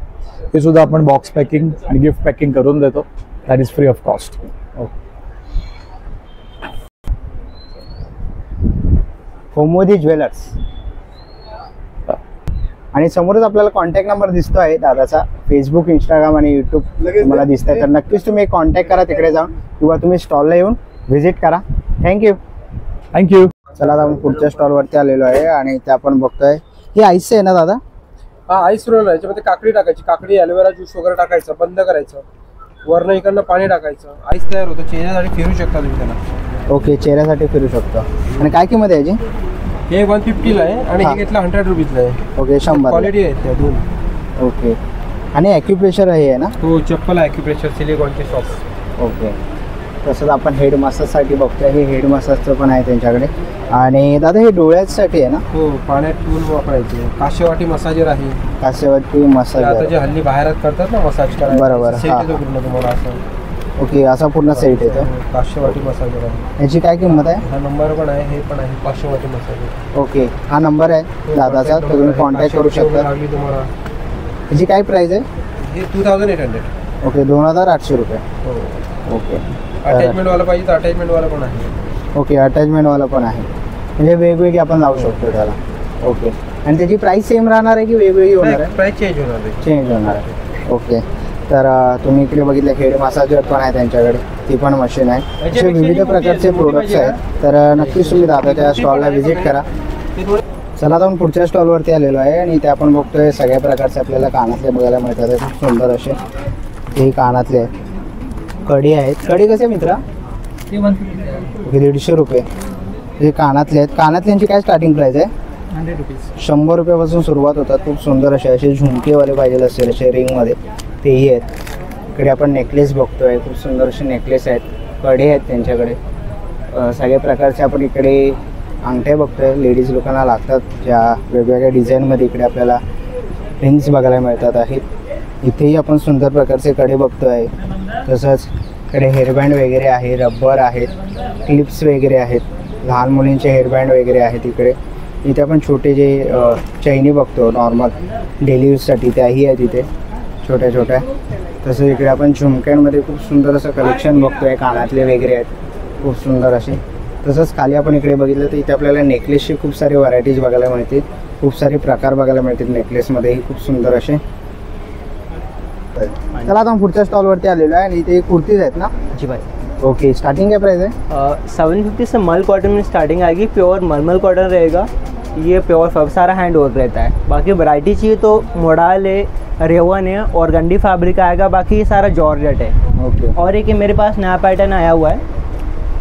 Speaker 10: हे सुद्धा आपण बॉक्स पॅकिंग आणि गिफ्ट पॅकिंग करून देतो. That is free of cost.
Speaker 5: होमोदी ज्वेलर्स आणि समोरच आपल्याला कॉन्टॅक्ट नंबर दिसतो आहे दादाचा. फेसबुक, इंस्टाग्राम आणि यूट्यूब तुम्हाला दिसत आहे. तर नक्कीच तुम्ही कॉन्टॅक्ट करा तिकडे जाऊन किंवा तुम्ही स्टॉलला येऊन व्हिजिट करा. थँक्यू.
Speaker 10: थँक्यू.
Speaker 5: चला आता आपण पुढच्या स्टॉलवरती आलेलो आहे आणि ते आपण बघतोय हे आईस आहे ना दादा?
Speaker 1: हा आईस रोल आहे. याच्यामध्ये काकडी टाकायची, काकडी ॲलोवेरा ज्यूस वगैरे टाकायचं, बंद करायचं, वरनं इकडनं पाणी टाकायचं, आईस तयार होतं. चेहऱ्यासाठी फिरू शकता तुम्ही त्याला.
Speaker 5: ओके, चेहऱ्यासाठी फिरू शकतो. आणि काय किंमत आहे याची?
Speaker 1: हे 150ला आहे आणि हे घेतलं 100 रुपीजला आहे.
Speaker 5: ओके, 100
Speaker 1: क्वालिटी आहेत त्या दोन.
Speaker 5: ओके. आणि ॲक्युप्रेशर आहे ना?
Speaker 1: हो, चप्पल ॲक्युप्रेशर सिलिकॉनचे सॉक्स.
Speaker 5: ओके. तसंच आपण हेड मसाजसाठी बघतोय. हे हेड मसाजचं पण आहे त्यांच्याकडे. आणि दादा हे डोळ्यासाठी आहे ना?
Speaker 1: हो, पाण्यात टूल वापरायचे. काशेवाटी मसाजर आहे.
Speaker 5: काशेवाटी मसाज
Speaker 1: आता जे हल्ली बाहेर करतात ना मसाज करायला.
Speaker 5: बरोबर.
Speaker 1: सेट येतो पूर्ण तुम्हाला असं.
Speaker 5: ओके, असा पूर्ण सेट येतो.
Speaker 1: काशेवाटी मसाजर आहे.
Speaker 5: याची काय किंमत आहे?
Speaker 1: हा नंबर पण आहे, हे पण आहे, काशेवाटी मसाजर.
Speaker 5: ओके, हा नंबर आहे दादाचा, तर तुम्ही कॉन्टॅक्ट करू शकता.
Speaker 1: तुम्हाला
Speaker 5: याची काय प्राइस आहे?
Speaker 1: हे 2800.
Speaker 5: ओके, 2800 रुपये.
Speaker 1: हो.
Speaker 5: ओके.
Speaker 1: अटॅचमेंटवाला पाहिजे तर अटॅचमेंटवाला पण आहे.
Speaker 5: ओके, अटॅचमेंटवाला पण आहे. म्हणजे वेगवेगळी आपण लावू शकतो त्याला. ओके. आणि त्याची प्राइस सेम राहणार आहे की वेगवेगळी होणार आहे?
Speaker 1: प्राइस चेंज होणार आहे.
Speaker 5: चेंज होणार आहे. ओके. तर तुम्ही इकडे बघितलं हेड मसाजर पण आहे त्यांच्याकडे, ती पण मशीन आहे. असे विविध प्रकारचे प्रोडक्ट्स आहेत. तर नक्कीच तुम्ही दादाच्या स्टॉलला व्हिजिट करा. चला आता आपण पुढच्या स्टॉलवरती आलेलो आहे आणि ते आपण बघतोय सगळ्या प्रकारचे आपल्याला कानातले बघायला मिळतात. खूप सुंदर असे हे कानातले आहेत. कडी आहेत. कडी कसे मित्रा? 150 रुपये. हे कानातले आहेत. कानातल्यांची काय स्टार्टिंग प्राइस आहे?
Speaker 1: 100 रुपीज.
Speaker 5: 100 रुपयापासून सुरुवात होतात. खूप सुंदर असे झुमकेवाले पाहिजे असेल असे रिंगमध्ये तेही आहेत. इकडे आपण नेकलेस बघतोय. खूप सुंदर असे नेकलेस आहेत. कडे आहेत त्यांच्याकडे. सगळ्या प्रकारचे आपण इकडे अंगठ्या बघतोय. लेडीज लोकांना लागतात ज्या वेगवेगळ्या डिझाईनमध्ये इकडे आपल्याला रिंग्स बघायला मिळतात आहेत. इथेही आपण सुंदर प्रकारचे कडे बघतोय. तसंच इकडे हेअरबँड वगैरे आहे, रबर आहेत, क्लिप्स वगैरे आहेत, लहान मुलींचे हेअरबँड वगैरे आहेत. इथे आपण छोटे जे चैनी बघतो नॉर्मल डेली यूजसाठी त्याही आहेत इथे छोट्या छोट्या. तसंच इकडे आपण झुमक्यांमध्ये खूप सुंदर असं कलेक्शन बघतोय. कानातले वगैरे आहेत खूप सुंदर असे. तसंच खाली आपण इकडे बघितलं तर इथे आपल्याला नेकलेसचे खूप सारे व्हरायटीज बघायला मिळतील. खूप सारे प्रकार बघायला मिळतील नेकलेसमध्येही खूप सुंदर असे. चला आता पुढच्या स्टॉलवरती आलेलो आहे आणि इथे कुर्तीज आहेत ना?
Speaker 11: जी भाई.
Speaker 5: ओके, स्टार्टिंग क्या प्राइस है?
Speaker 11: 750 से मल कॉटन में स्टार्टिंग आएगी. प्योर मलमल कॉटन रहेगा. ये प्योर सारा हैंड वर्क रहता है. बाकी वैरायटी चाहिए तो मोडाल है, रेवन है और गंडी फैब्रिक आएगा. बाकी ये सारा जॉर्जेट है.
Speaker 5: ओके.
Speaker 11: और एक मेरे पास नया पैटर्न आया हुआ है.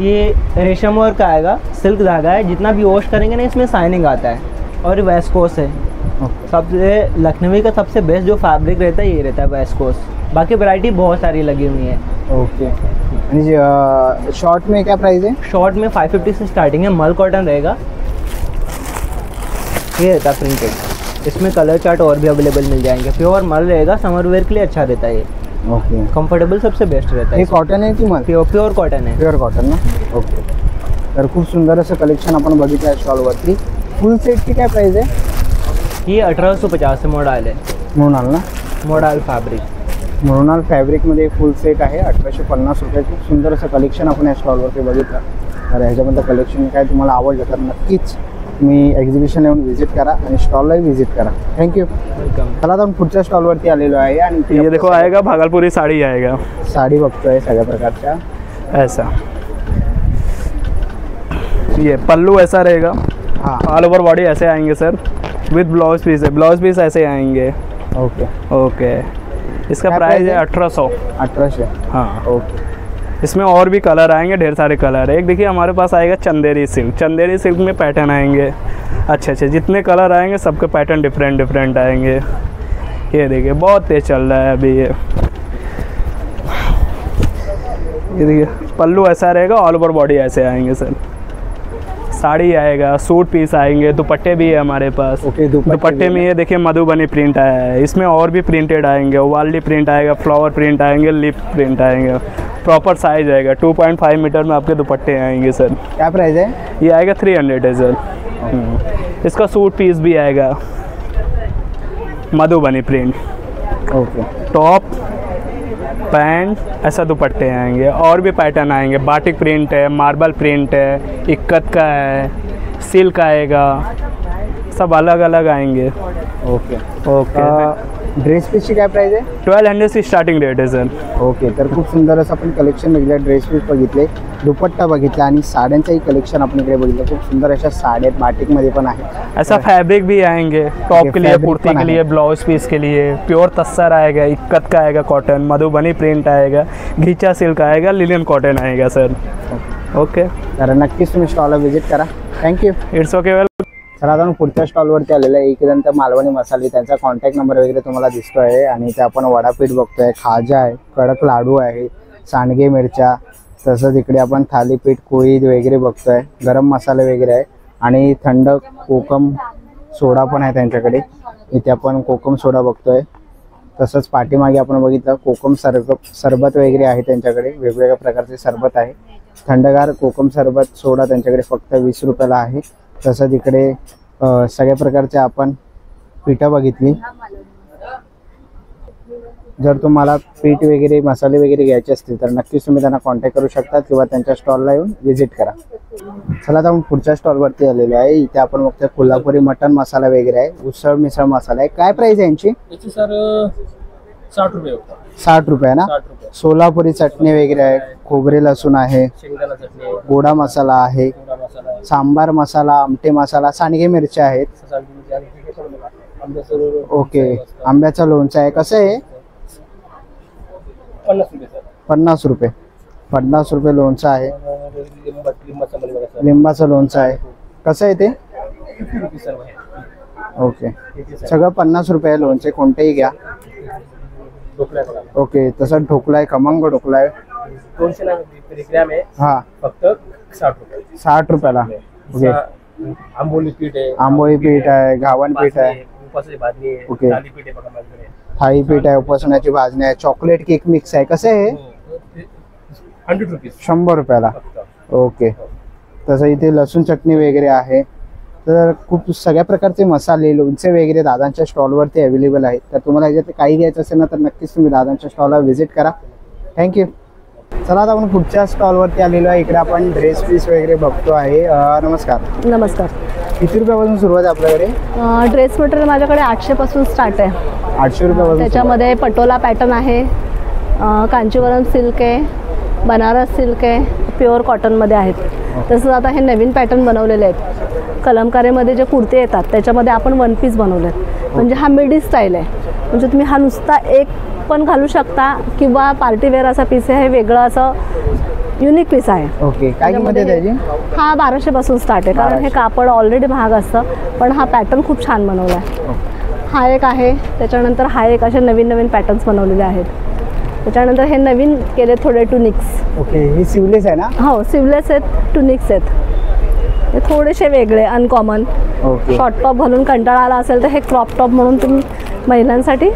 Speaker 11: ये रेशम वर्क आएगा, सिल्क धागा है. जितना भी वॉश करेंगे ना इसमें शाइनिंग आता है. और वेस्कोस है. सबसे लखनवी का सबसे बेस्ट जो फैब्रिक रहता है ये रहता है वेस्कोस. बाकी वैरायटी बहुत सारी लगी हुई है.
Speaker 5: ओके. आणि शॉर्ट में क्या प्राइस है?
Speaker 11: शॉर्ट में 550 से स्टार्टिंग है. मल कॉटन रहेगा. ये रहता है प्रिंटेड. इसमें कलर चार्ट और भी अवेलेबल मिल जाएंगे। प्योर माल रहेगा, समर वेयर के लिए अच्छा रहता है ये।
Speaker 5: ओके,
Speaker 11: कम्फर्टेबल सबसे बेस्ट रहता है।
Speaker 5: हे कॉटन आहे की मग?
Speaker 11: प्योर कॉटन आहे।
Speaker 5: प्युअर कॉटन ना? ओके, तर खूप सुंदर असं कलेक्शन आपण बघितलं आहे स्टॉलवरती। फुल सेटची काय प्राइस आहे?
Speaker 11: ये 1850 मॉडल है।
Speaker 5: मृणाल ना?
Speaker 11: Model fabric.
Speaker 5: मृणाल फॅब्रिकमध्ये फुल सेट आहे 1850 रुपये। खूप सुंदर असं कलेक्शन आपण या स्टॉलवरती बघितलं। तर ह्याच्यामधलं कलेक्शन काय तुम्हाला आवडलं तर नक्कीच तुम्ही एक्झिबिशन येऊन व्हिजिट करा आणि स्टॉललाही व्हिजिट करा। Thank you, welcome. चला आता आपण पुढच्या स्टॉलवरती आलेलो आहे आणि
Speaker 12: ये देखो आएगा भागलपुरी साड़ी आएगा।
Speaker 5: साडी बघतोय सगळ्या प्रकारच्या।
Speaker 12: ऐसा ये पल्लू ऐसा रहेगा।
Speaker 5: हाँ,
Speaker 12: ऑल ओवर बॉडी ऐसे आएंगे सर, विद ब्लाउज पीस है। ब्लाउज पीस ऐसे आएंगे।
Speaker 5: ओके
Speaker 12: ओके, इसका
Speaker 5: क्या
Speaker 12: प्राइस
Speaker 5: प्राइस
Speaker 12: है
Speaker 5: है?
Speaker 12: 1800।
Speaker 5: 1800।
Speaker 12: हाँ,
Speaker 5: ओके,
Speaker 12: इसमें और भी कलर आएंगे, ढेर सारे कलर है। एक देखिए हमारे पास आएगा चंदेरी सिल्क। चंदेरी सिल्क में पैटर्न आएंगे अच्छे अच्छे, जितने कलर आएंगे सबके पैटर्न डिफरेंट डिफरेंट आएंगे। ये देखिए बहुत तेज चल रहा है अभी ये देखिए पल्लू ऐसा रहेगा, ऑल ओवर बॉडी ऐसे आएंगे सर। साड़ी आएगा, सूट पीस आएंगे, दुपट्टे भी है हमारे पास।
Speaker 5: ओके,
Speaker 12: दुपट्टे में ये देखिए मधुबनी प्रिंट आया है। इसमें और भी प्रिंटेड आएंगे, वाली प्रिंट आएगा, फ्लावर प्रिंट आएंगे, लिप प्रिंट आएंगे। प्रॉपर साइज आएगा, 2.5 मीटर में आपके दुपट्टे आएंगे सर।
Speaker 5: क्या प्राइस है?
Speaker 12: ये आएगा 300 है सर। इसका सूट पीस भी आएगा Madhubani print.
Speaker 5: Okay,
Speaker 12: top pant ऐसा दुपट्टे आएंगे, और भी पैटर्न आएंगे। बाटिक प्रिंट है, मार्बल प्रिंट है, इक्कत का है, सिल्क आएगा, सब अलग अलग आएंगे।
Speaker 5: ओके
Speaker 12: ओके,
Speaker 5: ड्रेस पीसची काय प्राइस आहे?
Speaker 12: 1200 से स्टार्टिंग रेट है सर।
Speaker 5: ओके, तर खूप सुंदर असं आपण कलेक्शन बघितलं, ड्रेस पीस बघितले, दुपट्टा बघितला आणि साड्यांचंही कलेक्शन आपण इकडे बघितलं। खूप सुंदर अशा साड्या बाटिकमध्ये पण आहे।
Speaker 12: ऐसा फैब्रिक भी आएंगे, टॉप के लिए,
Speaker 5: फैब्रिक
Speaker 12: कुर्ती
Speaker 5: पण
Speaker 12: के
Speaker 5: आहे।
Speaker 12: लिए, ब्लाउज पीस के लिए। प्योर तस्सर आएगा, इक्कत का आएगा कॉटन, मधुबनी प्रिंट आएगा, घीचा सिल्क आएगा, लिनन कॉटन आएगा सर। ओके,
Speaker 5: तर नक्कीच तुम्ही स्टॉलला व्हिजिट करा। थँक्यू,
Speaker 12: इट्स ओके, वेल।
Speaker 5: चला आता आपण पुढच्या स्टॉलवरती आलेलं आहे। एकदंत मालवणी मसाले, त्यांचा कॉन्टॅक्ट नंबर वगैरे तुम्हाला दिसतो आहे आणि ते आपण वडापीठ बघतोय, खाजा आहे, कडक लाडू आहे, सांडगे मिरच्या, तसंच इकडे आपण थालीपीठ, कोळी वगैरे बघतोय, गरम मसाले वगैरे आहे आणि थंड कोकम सोडा पण आहे त्यांच्याकडे। इथे आपण कोकम सोडा बघतोय, तसंच पाठीमागे आपण बघितलं कोकम सरबत वगैरे आहे त्यांच्याकडे। वेगवेगळ्या प्रकारचे सरबत आहे, थंडगार कोकम सरबत सोडा त्यांच्याकडे फक्त 20 रुपयाला आहे। तसंच इकडे सगळ्या प्रकारचे आपण पिठं बघितली। जर तुम्हाला पीठ वगैरे मसाले वगैरे घ्यायचे असतील तर नक्कीच तुम्ही त्यांना कॉन्टॅक्ट करू शकता किंवा त्यांच्या स्टॉलला येऊन व्हिजिट करा। चला आता आपण पुढच्या स्टॉलवरती आलेलो आहे। इथे आपण बघतोय कोल्हापुरी मटन मसाला वगैरे आहे, उसळ मिसळ मसाला आहे। काय प्राइस आहे यांची?
Speaker 1: याची सर 60 रुपये होता।
Speaker 5: 60 रुपये ना?
Speaker 1: 60 रुपये।
Speaker 5: सोलापुरी चटणी वगैरे आहे, खोबरे लसूण आहे,
Speaker 1: शेंगदाणा चटणी आहे,
Speaker 5: गोडा मसाला आहे,
Speaker 1: गोडा मसाला आहे,
Speaker 5: सांबार मसाला, आमटे मसाला, सांडगे मिरच्या आहेत।
Speaker 1: सांडगे आणि हे थोडं बघा, आंब्याचं
Speaker 5: ओके, आंब्याचं लोणचं आहे। कसं आहे?
Speaker 1: 50 रुपये सर।
Speaker 5: 50 रुपये। 50 रुपये लोणचं आहे,
Speaker 1: लिंबाचं मध्ये बघा सर,
Speaker 5: लिंबाचं लोणचं आहे। कसं आहे ते?
Speaker 1: 50 रुपये सर्व आहे।
Speaker 5: ओके, सगळं 50 रुपये आहे लोणचे, कोणतेही घ्या।
Speaker 1: ढोकळा बघा,
Speaker 5: ओके, तसं ढोकळा आहे, खमंग ढोकळा आहे।
Speaker 1: 290 ग्रॅम आहे,
Speaker 5: हा,
Speaker 1: फक्त 60 रुपये।
Speaker 5: 60 रुपयाला। ओके,
Speaker 1: आंबोली पीठ आहे,
Speaker 5: आंबोळी पीठ आहे, घावन पीठ आहे,
Speaker 1: उपासाची भाजणी आहे,
Speaker 5: ओके,
Speaker 1: थालीपीठ आहे बघा माझ्याकडे,
Speaker 5: थालीपीठ आहे, उपासनाची भाजणी आहे, चॉकलेट केक मिक्स आहे। कसं आहे?
Speaker 1: 100 रुपीज।
Speaker 5: 100 रुपयाला। ओके, तसं इथे लसूण चटणी वगैरे आहे। तर खूप सगळ्या प्रकारचे मसाले, लोणचे वगैरे दादांच्या स्टॉलवरती अवेलेबल आहेत। तर तुम्हाला याच्यात काही घ्यायचं असेल ना तर नक्कीच तुम्ही दादांच्या स्टॉलला व्हिजिट करा। थँक्यू। चला आता आपण पुढच्या स्टॉलवरती आलेलो आहे। इकडे आपण ड्रेस पीस वगैरे बघतो आहे। नमस्कार।
Speaker 13: नमस्कार।
Speaker 5: किती रुपयापासून सुरुवात आहे आपल्याकडे?
Speaker 13: ड्रेस मटेरियल माझ्याकडे 800 पासून स्टार्ट आहे।
Speaker 5: 800 रुपयापासून?
Speaker 13: त्याच्यामध्ये पटोला पॅटर्न आहे, कांचीवरम सिल्क आहे, बनारस सिल्क आहे, प्युअर कॉटनमध्ये आहेत। तसंच आता हे नवीन पॅटर्न बनवलेले आहेत, कलमकारीमध्ये जे कुर्ते येतात त्याच्यामध्ये आपण वन पीस बनवलेत। म्हणजे हा मिडी स्टाईल आहे, म्हणजे तुम्ही हा नुसता एक पण घालू शकता किंवा पार्टीवेअर असा पीस आहे, हे वेगळं असं युनिक पीस आहे।
Speaker 5: ओके, काय किंमत आहे त्याची?
Speaker 13: हा 1200 पासून स्टार्ट आहे, कारण हे कापड ऑलरेडी महाग असतं, पण हा पॅटर्न खूप छान बनवला आहे। हा एक आहे, त्याच्यानंतर हा एक, असे नवीन नवीन पॅटर्न्स बनवलेले आहेत। त्याच्यानंतर हे नवीन केले थोडे टुनिक्स।
Speaker 5: ओके, हे सिवलेस आहे ना?
Speaker 13: हो, सिवलेस आहेत, टुनिक्स आहेत। हे थोडेसे वेगळे अनकॉमन.
Speaker 5: ओके.
Speaker 13: शॉर्ट टॉप घालून कंटाळा आला असेल तर हे क्रॉप टॉप म्हणून तुम्ही महिलांसाठी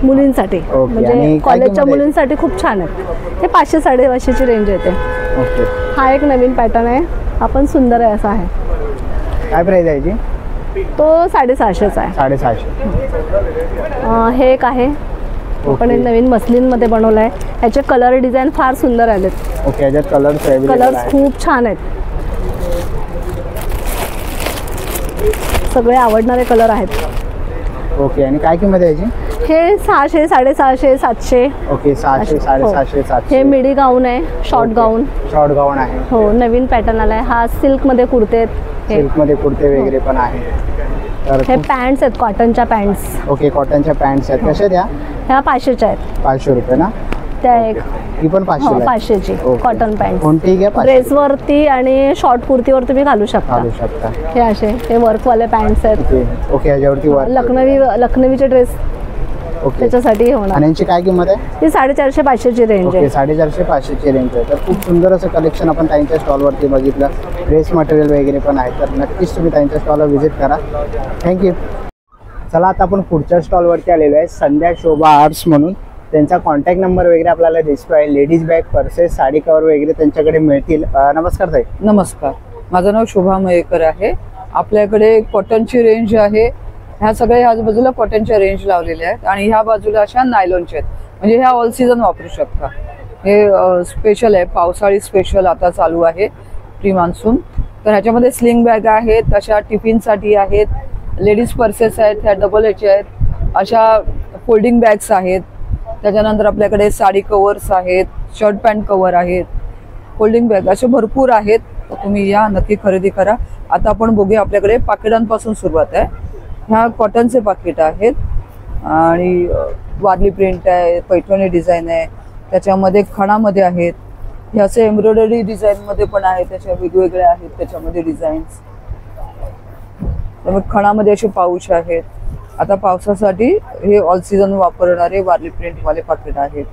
Speaker 13: मुलींसाठी
Speaker 5: ओके.
Speaker 13: म्हणजे
Speaker 5: आणि काय
Speaker 13: कॉलेजच्या
Speaker 5: किंमत आहे?
Speaker 13: मुलींसाठी खूप छान आहे. हे 500-550ची रेंज येते.
Speaker 5: ओके.
Speaker 13: हा एक नवीन पॅटर्न आहे, हा पण सुंदर आहे असा आहे.
Speaker 5: काय प्राइस आहे याची?
Speaker 13: तो 650चा आहे.
Speaker 5: 650.
Speaker 13: हे एक आहे, आपण एक नवीन मस्लिनमध्ये बनवलं आहे. ह्याचे कलर डिझाईन फार सुंदर आलेत.
Speaker 5: ओके. याच्यात
Speaker 13: कलर्स खूप छान आहेत, सगळे आवडणारे कलर आहेत.
Speaker 5: ओके. आणि काय किंमत आहे याची?
Speaker 13: हे 600, 650, 700.
Speaker 5: ओके. 600, 750, 700.
Speaker 13: हे मिडी गाऊन आहे, शॉर्ट गाऊन.
Speaker 5: शॉर्ट गाऊन आहे.
Speaker 13: हो, नवीन पॅटर्न आलाय हा. सिल्कमध्ये कुर्ते आहेत.
Speaker 5: सिल्कमध्ये कुर्ते वगैरे पण आहे. तर
Speaker 13: हे पॅन्ट्स आहेत, कॉटनच्या पॅन्ट्स.
Speaker 5: ओके. कॉटनच्या पॅन्ट्स आहेत. कशा द्या?
Speaker 13: ह्या 500च्या आहेत.
Speaker 5: 500 रुपये ना?
Speaker 13: त्या एक
Speaker 5: ही पण 500
Speaker 13: 500ची कॉटन पॅन्ट.
Speaker 5: कोणती घ्या?
Speaker 13: ड्रेसवरती आणि शॉर्ट कुर्तीवर तुम्ही घालू शकता. हे असे हे वर्कवाले पॅन्ट्स आहेत.
Speaker 5: ओके. याच्यावरती वर्क.
Speaker 13: लखनवीचे ड्रेस
Speaker 5: ओके.
Speaker 13: त्याच्यासाठी होणार.
Speaker 5: आणि यांची काय किंमत आहे?
Speaker 13: ती 450-500ची रेंज आहे.
Speaker 5: 450-500ची रेंज आहे. तर खूप सुंदर असं कलेक्शन आपण त्यांच्या स्टॉलवरती बघितलं. ड्रेस मटेरियल वगैरे पण आहे, तर नक्कीच तुम्ही त्यांच्या स्टॉलला व्हिजिट करा. थँक्यू. चला आता आपण पुढच्या स्टॉलवरती आलेलो आहे, संध्या शोभा आर्ट्स म्हणून. त्यांचा कॉन्टॅक्ट नंबर वगैरे आपल्याला दिसतो आहे. Ladies bag, purses, sari cover वगैरे त्यांच्याकडे मिळतील. नमस्कार ताई.
Speaker 14: नमस्कार, माझं नाव शोभा मयेकर आहे. आपल्याकडे कॉटनची रेंज आहे. ह्या सगळ्या ह्या बाजूला कॉटनच्या रेंज लावलेल्या आहेत आणि ह्या बाजूला अशा नायलॉनच्या आहेत. म्हणजे ह्या ऑल सीझन वापरू शकता. हे स्पेशल आहे, पावसाळी स्पेशल आता चालू आहे, प्री मान्सून. तर ह्याच्यामध्ये स्लिंग बॅग आहेत, अशा टिफिनसाठी आहेत. लेडीज पर्सेस आहेत, ह्या डबल ह्याच्या आहेत. अशा फोल्डिंग बॅग्स आहेत. त्याच्यानंतर आपल्याकडे साडी कवर्स आहेत, शर्ट पॅन्ट कवर आहेत, फोल्डिंग बॅग असे भरपूर आहेत. तुम्ही या, नक्की खरेदी करा. आता आपण बघूया, आपल्याकडे पाकिटांपासून सुरुवात आहे. ह्या कॉटनचे पाकिट आहेत आणि वारली प्रिंट आहे, पैठणी डिझाईन आहे, त्याच्यामध्ये खणामध्ये आहेत. हे असे एम्ब्रॉयडरी डिझाईनमध्ये पण आहेत, त्याच्या वेगवेगळ्या आहेत त्याच्यामध्ये डिझाईन्स. त्यामुळे खणामध्ये असे पाऊच आहेत. आता पावसासाठी हे ऑल सीझन वापरणारे वारली प्रिंटवाले पाकिट आहेत.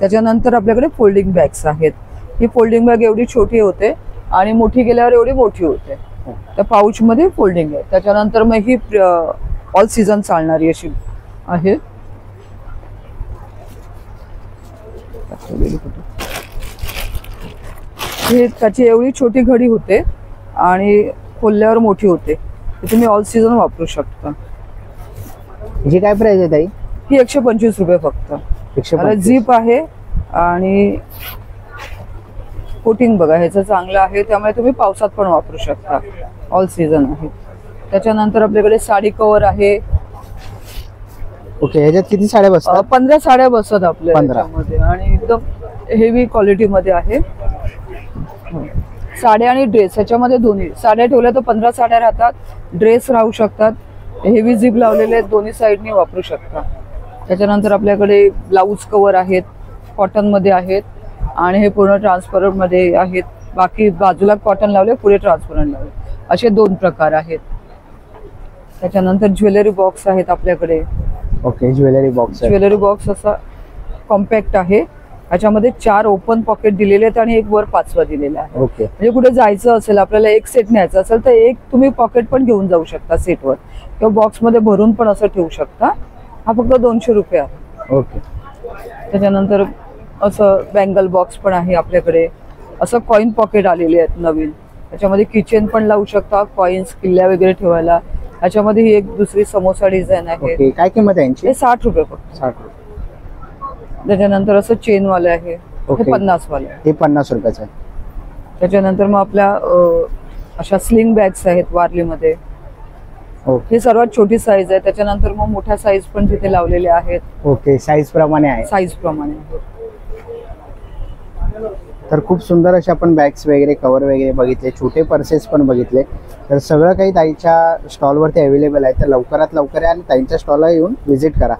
Speaker 14: त्याच्यानंतर आपल्याकडे फोल्डिंग बॅग्स आहेत. ही फोल्डिंग बॅग एवढी छोटी होते आणि मोठी गेल्यावर एवढी मोठी होते. त्या पाऊचमध्ये फोल्डिंग आहे. त्याच्यानंतर मग ही ऑल सीझन चालणारी अशी आहे. हे त्याची एवढी छोटी घडी होते आणि खोलल्यावर मोठी होते. तुम्ही ऑल सीझन वापरू शकता.
Speaker 5: जी काय प्राइस आहे ताई?
Speaker 14: ही 125 रुपये फक्त.
Speaker 5: 125.
Speaker 14: झीप आहे आणि कोटिंग बघा ह्याचं चांगलं आहे, त्यामुळे तुम्ही पावसात पण वापरू शकता. ऑल सीझन आहे. त्याच्यानंतर आपल्याकडे साडी कव्हर आहे.
Speaker 5: ओके. ह्याच्यात किती साड्या बसतात?
Speaker 14: 15 साड्या बसतात आपल्या
Speaker 5: 15
Speaker 14: मध्ये आणि एकदम हेवी क्वालिटी मध्ये आहे. साड्या आणि ड्रेस ह्याच्यामध्ये दोन्ही. साड्या ठेवल्या तर 15 साड्या राहतात, ड्रेस राहू शकतात. हेवी झिप लावलेले आहेत, दोन्ही साईडनी वापरू शकता. त्याच्यानंतर आपल्याकडे ब्लाऊज कव्हर आहेत, कॉटन मध्ये आहेत आणि हे पूर्ण ट्रान्सपरंट मध्ये आहेत. बाकी बाजूला कॉटन लावले, पुढे ट्रान्सपरंट लावले, असे 2 प्रकार आहेत. त्याच्यानंतर ज्वेलरी बॉक्स आहेत आपल्याकडे.
Speaker 5: Okay. Jewellery box.
Speaker 14: Jewellery box असा कॉम्पॅक्ट आहे. ह्याच्यामध्ये 4 ओपन पॉकेट दिलेले आहेत आणि एक वर 5वा दिलेला आहे.
Speaker 5: ओके.
Speaker 14: म्हणजे कुठे जायचं असेल, आपल्याला एक सेट न्यायचा असेल तर एक तुम्ही पॉकेट पण घेऊन जाऊ शकता सेटवर, किंवा बॉक्स मध्ये भरून पण असं ठेवू शकता. हा फक्त 200 रुपये आहे.
Speaker 5: ओके.
Speaker 14: त्याच्यानंतर असं बँगल बॉक्स पण आहे आपल्याकडे. असं कॉइन पॉकेट आलेले आहेत नवीन. त्याच्यामध्ये किचन पण लावू शकता, कॉइन्स, किल्ल्या वगैरे ठेवायला. ह्याच्यामध्ये ही एक दुसरी समोसा डिझाईन आहे.
Speaker 5: ओके. काय किंमत आहे यांची?
Speaker 14: हे 60 रुपये फक्त.
Speaker 5: 60 रुपये.
Speaker 14: त्याच्यानंतर असं चेन वाले आहे, हे 50 वाले.
Speaker 5: हे 50 रुपयाचं आहे.
Speaker 14: त्याच्यानंतर मग आपल्या अशा स्लिंग बॅग्स आहेत वारलीमध्ये. ही सर्वात छोटी साईज आहे. त्याच्यानंतर मग मोठ्या साईज पण तिथे लावलेले आहेत.
Speaker 5: ओके. साईज प्रमाणे आहे.
Speaker 14: साईज प्रमाणे आहे.
Speaker 5: तर खूप सुंदर असे आपण बॅग्स वगैरे, कवर वगैरे बघितले, छोटे पर्सेस पण बघितले. तर सगळं काही ताईच्या स्टॉलवरती अवेलेबल आहे. तर लवकरात लवकर या आणि ताईंच्या स्टॉलला येऊन व्हिजिट करा.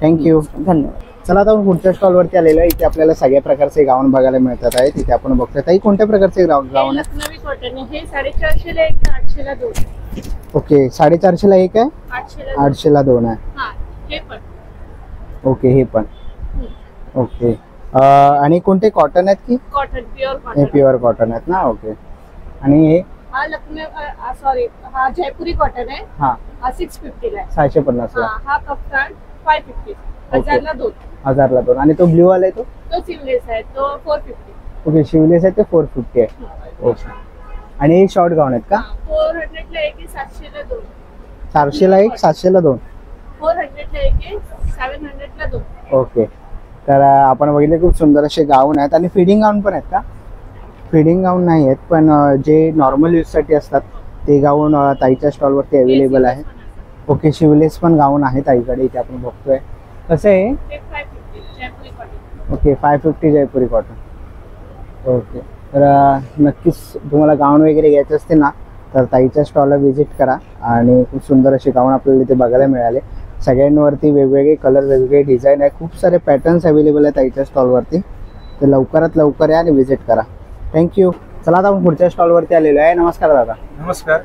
Speaker 5: थँक्यू.
Speaker 14: धन्यवाद.
Speaker 5: चला आता आपण पुढच्या स्टॉलवरती आलेलो आहे. इथे आपल्याला सगळ्या प्रकारचे गाऊन बघायला मिळतात आहे. तिथे आपण बघतोय. ताई कोणत्या प्रकारचे गाऊन आहे?
Speaker 15: लखनवी कॉटन आहे. 450 ला एक, 800 ला 2.
Speaker 5: ओके. 450 ला एक आहे, 800 ला 2 आहे.
Speaker 15: हे पण.
Speaker 5: ओके. हे पण. ओके. आणि कोणते कॉटन आहेत की?
Speaker 15: Cotton, pure cotton.
Speaker 5: हे प्युअर कॉटन आहेत ना. ओके. आणि हे
Speaker 15: हा लखनऊ सॉरी हा जयपुरी कॉटन आहे.
Speaker 5: हा
Speaker 15: हा 650 ला आहे.
Speaker 5: 650 ला.
Speaker 15: हा कफ्तान 550 1000 ला 2.
Speaker 5: 1000 ला 2. आणि तो ब्ल्यू वाला आहे
Speaker 15: तो सिवलेस आहे तो 450.
Speaker 5: ओके शिवलेस आहे ते 450 आहे. ओके. आणि हे शॉर्ट गाऊन आहेत का?
Speaker 15: 400 ला एक 700 ला 2.
Speaker 5: 400 ला एक 700 ला 2.
Speaker 15: 400 ला एक 700 ला 2.
Speaker 5: ओके. तर आपण बघितले खूप सुंदर असे गाऊन आहेत. आणि फिडिंग गाऊन पण आहेत का? फिडिंग गाऊन नाही आहेत पण जे नॉर्मल यूजसाठी असतात ते गाऊन ताईच्या स्टॉलवरती अवेलेबल आहे. ओके शिवलेस पण गाऊन आहे ताईकडे इथे आपण बघतोय. कसं आहे?
Speaker 15: ते 550 जयपुरी कॉटन.
Speaker 5: ओके 550 जयपुरी कॉटन. ओके. तर नक्कीच तुम्हाला गाऊन वगैरे घ्यायचे असते ना तर ताईच्या स्टॉलला व्हिजिट करा. आणि खूप सुंदर असे गाऊन आपल्याला इथे बघायला मिळाले. सगळ्यांवरती वेगवेगळे कलर वेगवेगळे डिझाईन आहे. खूप सारे पॅटर्न्स अवेलेबल आहेत ताईच्या स्टॉलवरती. तर लवकरात लवकर या आणि व्हिजिट करा. थँक्यू. चला आता आपण पुढच्या स्टॉलवरती आलेलो आहे. नमस्कार दादा.
Speaker 16: नमस्कार.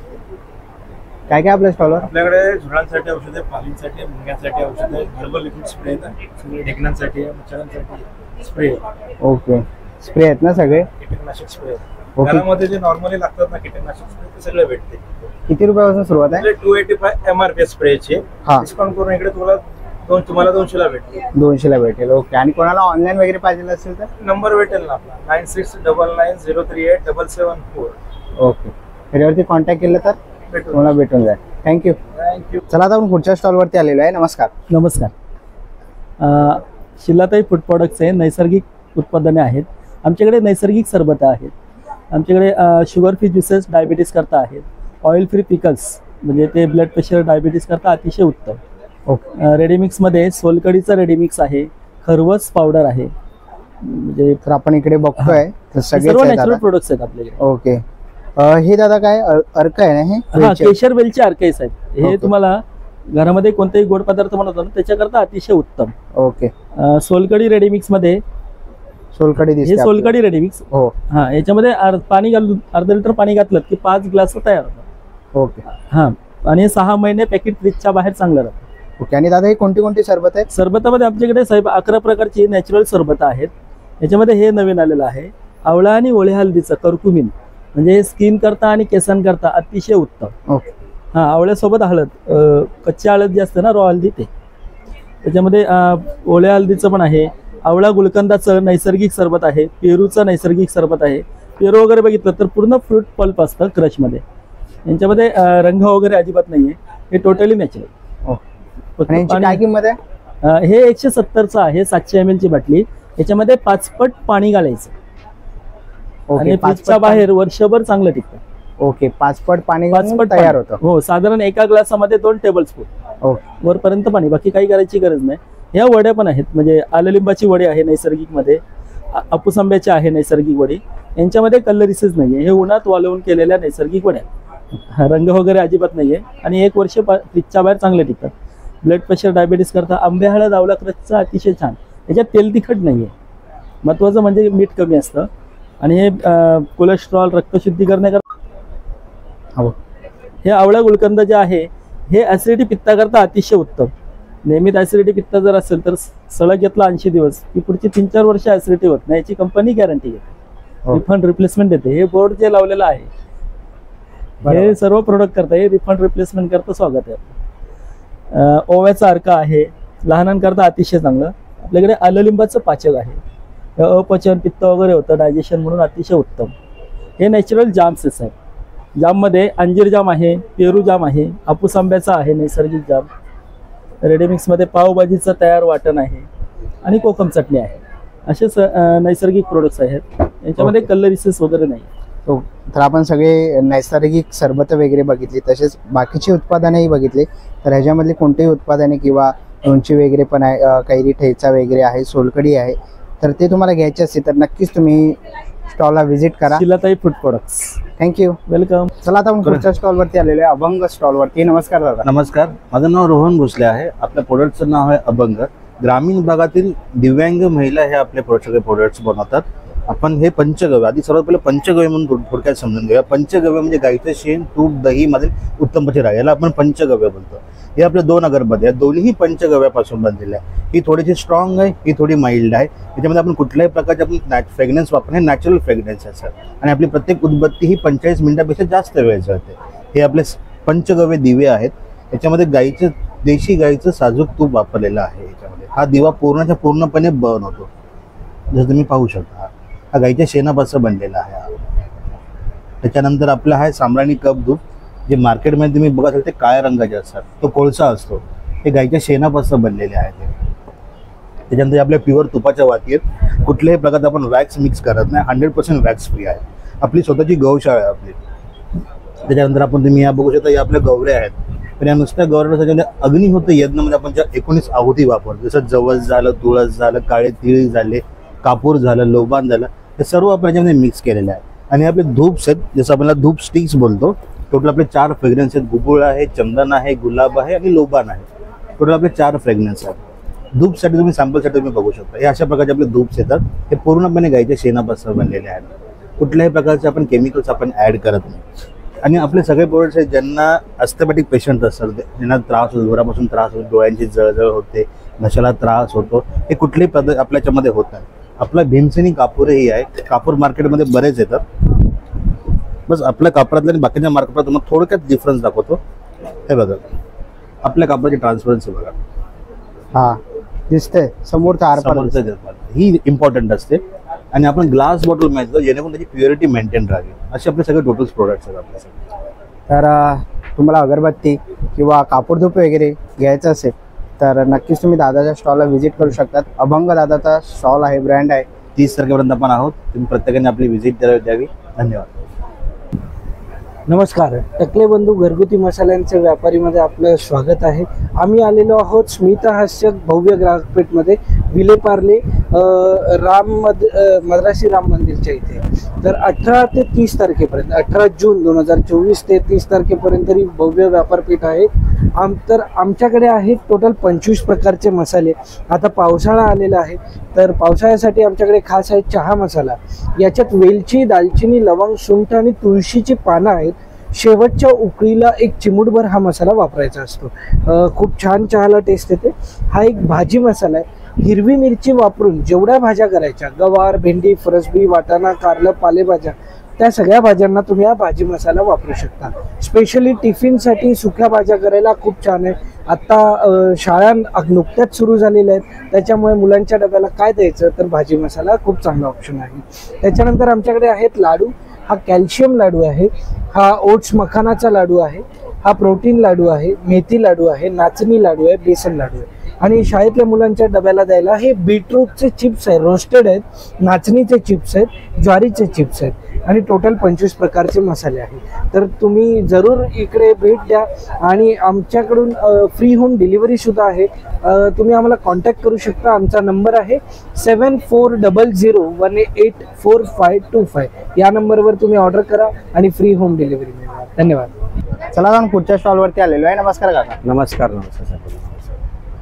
Speaker 5: काय काय आपल्या स्टॉलवर?
Speaker 16: आपल्याकडे झुलांसाठी औषध आहे, पालींसाठी, मुंग्यांसाठी औषध आहे, हर्बल लिक्विड स्प्रे आहे, ढेकणांसाठी आहे, मच्छरांसाठी स्प्रे.
Speaker 5: ओके. स्प्रे आहेत ना सगळे?
Speaker 16: कीटकनाशक स्प्रे.
Speaker 5: ओके.
Speaker 16: घरामध्ये जे नॉर्मली लागतात ना कीटकनाशक स्प्रे ते सगळे भेटते.
Speaker 5: किती रुपयापासून सुरुवात आहे?
Speaker 16: 285 MRP स्प्रेचे. डिस्काउंट करून इकडे तुम्हाला 200 ला भेटेल.
Speaker 5: 200 ला भेटेल. ओके. आणि कोणाला ऑनलाईन वगैरे पाहिजे असेल तर
Speaker 16: नंबर भेटेल ना आपला 9699038774.
Speaker 5: ओके. त्याच्यावरती कॉन्टॅक्ट केलं तर तुम्हाला भेटून जाईल. थँक्यू.
Speaker 16: थँक्यू.
Speaker 5: चला आता आपण पुढच्या स्टॉलवरती आलेलो आहे. नमस्कार.
Speaker 2: नमस्कार. शिलाताई फूड प्रोडक्ट्स आहे. नैसर्गिक उत्पादने आहेत आमच्याकडे. नैसर्गिक सरबत आहेत आमच्याकडे. शुगर फ्री ज्युसेस डायबिटीज करता आहेत. ऑइल फ्री पिकल्स म्हणजे ते ब्लड प्रेशर डायबिटीज करता अतिशय उत्तम.
Speaker 5: ओके.
Speaker 2: रेडीमिक्समध्ये सोलकडीचं रेडीमिक्स आहे. खरवस पावडर आहे. म्हणजे
Speaker 5: तर आपण इकडे बघतोय तर सगळे
Speaker 2: सर्व नॅचरल प्रोडक्ट्स आहेत आपल्याकडे.
Speaker 5: ओके. हे दादा काय अर्क आहे ना हे?
Speaker 2: हा केशर वेलची अर्क आहे साहेब. हे तुम्हाला घरामध्ये कोणतेही गोड पदार्थ बनवतो ना त्याच्याकरता अतिशय उत्तम.
Speaker 5: ओके.
Speaker 2: सोलकडी रेडीमिक्स मध्ये
Speaker 5: सोलकडी
Speaker 2: हे सोलकडी रेडीमिक्स.
Speaker 5: हो.
Speaker 2: हा याच्यामध्ये पाणी घालून अर्धा लिटर पाणी घातलं की 5 ग्लास तयार होतात.
Speaker 5: ओके.
Speaker 2: हा आणि 6 महिने पॅकेट फ्रीजच्या बाहेर चांगलं राहतं.
Speaker 5: ओके. आणि दादा हे कोणती कोणती सरबत आहेत?
Speaker 2: सरबतामध्ये आमच्याकडे साहेब 11 प्रकारची नॅचरल सरबत आहेत. याच्यामध्ये हे नवीन आलेलं आहे आवळा आणि ओळे हळदीचं कर्कुमिन म्हणजे स्किन करता आणि केसांकरता अतिशय उत्तम.
Speaker 5: ओके.
Speaker 2: हा आवळ्यासोबत हळद कच्ची हळद जी असते ना रॉ हळदी ते त्याच्यामध्ये ओळ्या हळदीचं पण आहे. आवळा गुलकंदाचं नैसर्गिक सरबत आहे. पेरूचं नैसर्गिक सरबत आहे. पेरू वगैरे बघितलं तर पूर्ण फ्रूट पल्प असतं क्रशमध्ये. यांच्यामध्ये रंग वगैरे अजिबात नाहीये. हे टोटली नॅचरल.
Speaker 5: काय किंमत आहे?
Speaker 2: हे 170चं आहे. 700 ml ची बाटली. याच्यामध्ये 5 पट पाणी घालायचं आणि फ्रीजच्या बाहेर वर्षभर चांगलं टिकतं.
Speaker 5: ओके. 5 पट पाणी तयार होतं.
Speaker 2: हो साधारण एका ग्लासामध्ये 2 टेबलस्पून वरपर्यंत पाणी. बाकी काही करायची गरज नाही. ह्या वड्या पण आहेत म्हणजे आललिंबाची वडी आहे नैसर्गिक मध्ये. हापूस आंब्याची आहे नैसर्गिक वडी. यांच्यामध्ये कलरिसेस नाहीये. हे उन्हात वाळवून केलेल्या नैसर्गिक वड्या. रंग वगैरे अजिबात नाहीये आणि 1 वर्ष फ्रीजच्या बाहेर चांगले टिकतात. ब्लड प्रेशर डायबिटीस करता आंबे हळद आवळा क्रशचं अतिशय छान. याच्यात तेल तिखट नाहीये. महत्वाचं म्हणजे मीठ कमी असतं आणि हे कोलेस्ट्रॉल रक्तशुद्धीकरणाकरता. हे आवळा गुलकंद जे आहे हे ऍसिडिटी पित्ता करता अतिशय उत्तम. नेहमीच ऍसिडिटी पित्त जर असेल तर सलग घेतला 80 दिवस की पुढची 3-4 वर्ष ऍसिडिटी होत नाही. याची कंपनी गॅरंटी घेते. रिफंड रिप्लेसमेंट देते. हे बोर्ड जे लावलेलं आहे हे सर्व प्रोडक्ट करता. हे रिफंड रिप्लेसमेंट करता स्वागत आहे. ओव्याचा अर्क आहे लहानांकरता अतिशय चांगलं. आपल्याकडे आललिंबाचं पाचक आहे. अपचन पित्त वगैरे होतं डायजेशन म्हणून अतिशय उत्तम. हे नॅचरल जाम्स आहेत. जाममध्ये अंजीर जाम आहे. पेरू जाम आहे. हापूस आंब्याचा आहे नैसर्गिक जाम. रेडीमिक्समध्ये पावभाजीचं तयार वाटण आहे आणि कोकम चटणी आहे. असे नैसर्गिक प्रोडक्ट्स आहेत. याच्यामध्ये कलरिसेस वगैरे नाही.
Speaker 5: तर आपण सगळे नैसर्गिक सरबत वगैरे बघितली तसेच बाकीची उत्पादनेही बघितली. तर ह्याच्यामधली कोणतेही उत्पादने किंवा लोणची वगैरे पण आहे. कैरी ठेचा वगैरे आहे. सोलकडी आहे. तर ते तुम्हाला घ्यायचे असतील तर नक्कीच तुम्ही स्टॉलला व्हिजिट करा.
Speaker 2: शिलाताई फूड प्रोडक्ट्स.
Speaker 5: थँक्यू.
Speaker 2: वेलकम.
Speaker 5: चला आता आपण पुढच्या स्टॉलवरती आलेलो आहे अभंग स्टॉलवरती. नमस्कार दादा.
Speaker 3: नमस्कार. माझं नाव रोहन भोसले आहे. आपल्या प्रोडक्टचं नाव आहे अभंग. ग्रामीण भागातील दिव्यांग महिला हे आपले सगळे प्रोडक्ट्स बनवतात. आपण हे पंचगव्य आधी सर्वात पहिले पंचगव्य म्हणून थोडक्यात समजून घेऊया. पंचगव्य म्हणजे गाईचं शेण तूप दही मध्ये उत्तम प्रतीचे राग याला आपण पंचगव्य बोलतो. हे आपल्या 2 अगरबत्ती आहेत, दोन्ही पंचगव्यापासून बनलेल्या आहे. ही थोडीशी स्ट्रॉंग आहे, ही थोडी माइल्ड आहे. याच्यामध्ये आपण कुठल्याही प्रकारचे आपण फ्रेग्रन्स वापरणे, नॅचरल फ्रेग्रन्स असतात आणि आपली प्रत्येक उदबत्ती ही 45 मिनिटापेक्षा जास्त वेळ जाते. हे आपले पंचगव्य दिवे आहेत. याच्यामध्ये देशी गाईचं साजूक तूप वापरलेलं आहे. याच्यामध्ये हा दिवा पूर्णपणे बर्न होतो, जसं तुम्ही पाहू शकता. हा गाईच्या शेणापासून बनलेला आहे. त्याच्यानंतर आपला आहे साम्राणी कप धूप, जे मार्केटमध्ये तुम्ही बघा ते काळ्या रंगाचे असतात, तो कोळसा असतो. हे गाईच्या शेणापासून बनलेले आहे. त्याच्यानंतर आपल्या प्युअर तुपाच्या वाती आहेत. कुठल्याही प्रकारचा आपण वॅक्स मिक्स करत नाही, 100% वॅक्स फ्री आहे. आपली स्वतःची गौशाळा आहे आपली. त्याच्यानंतर आपण तुम्ही या बघू शकता, या आपल्या गौऱ्या आहेत. पण या नुसत्या गौऱ्या त्याच्यामध्ये अग्निहोत्र यज्ञमध्ये आपण ज्या 19 आहुती वापरतो, जसं जवस झालं, तुळस झालं, काळे तिळ झाले, कापूर झालं, लोबान झालं, हे सर्व आपण याच्यामध्ये मिक्स केलेलं आहे. आणि आपले धूप्स आहेत, जसं आपल्याला धूप स्टिक्स बोलतो. टोटल आपले 4 फ्रेग्रन्स आहेत. गुगुळ आहे, चंदन आहे, गुलाब आहे आणि लोबान आहे. टोटल आपले 4 फ्रेग्रन्स आहेत. धूपसाठी तुम्ही सॅम्पलसाठी तुम्ही बघू शकता. हे अशा प्रकारचे आपले धूप्स येतात. हे पूर्णपणे गाईच्या शेणापासून बनलेले आहेत. कुठल्याही प्रकारचे आपण केमिकल्स आपण ॲड करत नाही. आणि आपले सगळे प्रोडक्ट्स आहेत, ज्यांना अस्थमॅटिक पेशंट असतात, ज्यांना त्रास होतो, डोळ्यापासून त्रास होतो, डोळ्यांची जळजळ होते, नशाला त्रास होतो, हे कुठल्याही आपल्याच्यामध्ये होत नाही. आपला भीमसेनी कापूरही आहे. कापूर मार्केटमध्ये बरेच येतात. बस आपल्या कापडातल्या आणि बाकीच्या मार्केटला तुम्हाला थोडक्यात डिफरन्स दाखवतो. हे बघा, आपल्या कापडाची ट्रान्सपरन्सी बघा.
Speaker 5: हा दिसतंय समोरचं
Speaker 3: ही इम्पॉर्टंट असते. आणि आपण ग्लास बॉटल माहिती जेणेकरून त्याची प्युरिटी मेंटेन राहावी. असे आपले सगळे टोटल प्रोडक्ट्स आहेत आपल्यासाठी.
Speaker 5: तर तुम्हाला अगरबत्ती किंवा कापूर धूप वगैरे घ्यायचं असेल तर नक्कीच तुम्ही दादाच्या स्टॉलला व्हिजिट करू शकतात. अभंग दादाचा स्टॉल आहे, ब्रँड आहे.
Speaker 3: 30 तारखेपर्यंत आपण आहोत. तुम्ही प्रत्येकाने आपली व्हिजिट द्यावी. धन्यवाद.
Speaker 1: नमस्कार. टकले बंधू घरगुती मसाल्यांचे व्यापारीमध्ये आपलं स्वागत आहे. आम्ही आलेलो आहोत स्मिता हास्य भव्य ग्राहकपेठमध्ये, विलेपार्ले मद्रासी राम मंदिरच्या इथे. तर 18 ते 30 तारखेपर्यंत, 18 जून 2024 ते 30 तारखेपर्यंत ही भव्य व्यापारपेठ आहे. तर आमच्याकडे आहेत टोटल 25 प्रकारचे मसाले. आता पावसाळा आलेला आहे, तर पावसाळ्यासाठी आमच्याकडे खास आहे चहा मसाला. याच्यात वेलची, दालचिनी, लवंग, सुंठ आणि तुळशीची पानं आहेत. शेवटच्या उकळीला एक चिमूटभर हा मसाला वापरायचा असतो. खूप छान चहाला टेस्ट येते. हा एक भाजी मसाला आहे. हिरवी मिरची वापरून जेवढ्या भाज्या करायच्या, गवार, भेंडी, फरसबी, वाटाणा, कारलं, पालेभाज्या, त्या सगळ्या भाज्यांना तुम्ही हा भाजी मसाला वापरू शकता. स्पेशली टिफिनसाठी सुक्या भाज्या करायला खूप छान आहे. आता शाळा नुकत्याच सुरू झालेल्या आहेत, त्याच्यामुळे मुलांच्या डब्याला काय द्यायचं, तर भाजी मसाला खूप चांगला ऑप्शन आहे. त्याच्यानंतर आमच्याकडे आहेत लाडू. हा कॅल्शियम लाडू आहे, हा ओट्स मखानाचा लाडू आहे, हा प्रोटीन लाडू आहे, मेथी लाडू आहे, नाचणी लाडू आहे, बेसन लाडू आहे. आणि शाळेतल्या मुलांच्या डब्याला द्यायला हे बीटरूटचे चिप्स आहेत, रोस्टेड आहेत, नाचणीचे चिप्स आहेत, ज्वारीचे चिप्स आहेत आणि टोटल 25 प्रकारचे मसाले आहेत. तर तुम्ही जरूर इकडे भेट द्या. आणि आमच्याकडून फ्री होम डिलिव्हरी सुद्धा आहे. तुम्ही आम्हाला कॉन्टॅक्ट करू शकता. आमचा नंबर आहे 7400184525. या नंबरवर तुम्ही ऑर्डर करा आणि फ्री होम डिलिव्हरी मिळवा. धन्यवाद.
Speaker 5: चला जाऊन पुढच्या स्टॉलवरती आलेलो आहे. नमस्कार काका.
Speaker 4: नमस्कार. नमस्कार.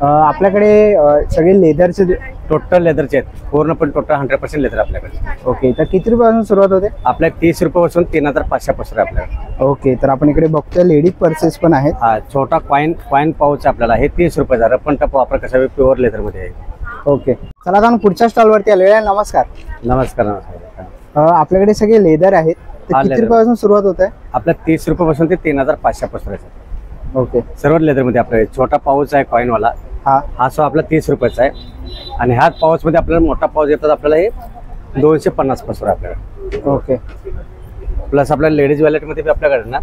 Speaker 5: आपल्याकडे सगळे लेदरचे
Speaker 4: टोटल लेदरचे आहेत. पूर्णपणे टोटल 100% लेदर आपल्याकडे.
Speaker 5: ओके. तर किती रुपयापासून सुरुवात होते?
Speaker 4: आपल्या 30 रुपयापासून 3500 आपल्याकडे.
Speaker 5: ओके. तर आपण इकडे बघतोय लेडीज पर्सेस पण आहेत.
Speaker 4: हा छोटा कॉइन पाऊच आपल्याला हे 30 रुपयाचा. रपण टप वापर कसा प्युअर लेदर मध्ये आहे.
Speaker 5: ओके. चला जाऊन पुढच्या स्टॉलवरती आलेलो आहे. नमस्कार.
Speaker 4: नमस्कार. नमस्कार.
Speaker 5: आपल्याकडे सगळे लेदर आहेत. किती रुपयापासून सुरुवात होत आहे?
Speaker 4: आपल्या 30 रुपयापासून ते 3500 आहे.
Speaker 5: ओके.
Speaker 4: सर्व लेदर मध्ये आपल्याकडे छोटा पाऊच आहे कॉइन वाला. हा सो आपला 30 रुपयाचा आहे. आणि ह्याच पाऊच मध्ये आपल्याला मोठा पाऊच येतात आपल्याला हे 250 पासून आपल्याकडे.
Speaker 5: ओके.
Speaker 4: प्लस आपल्या लेडीज वॅलेट मध्ये आपल्याकडे ना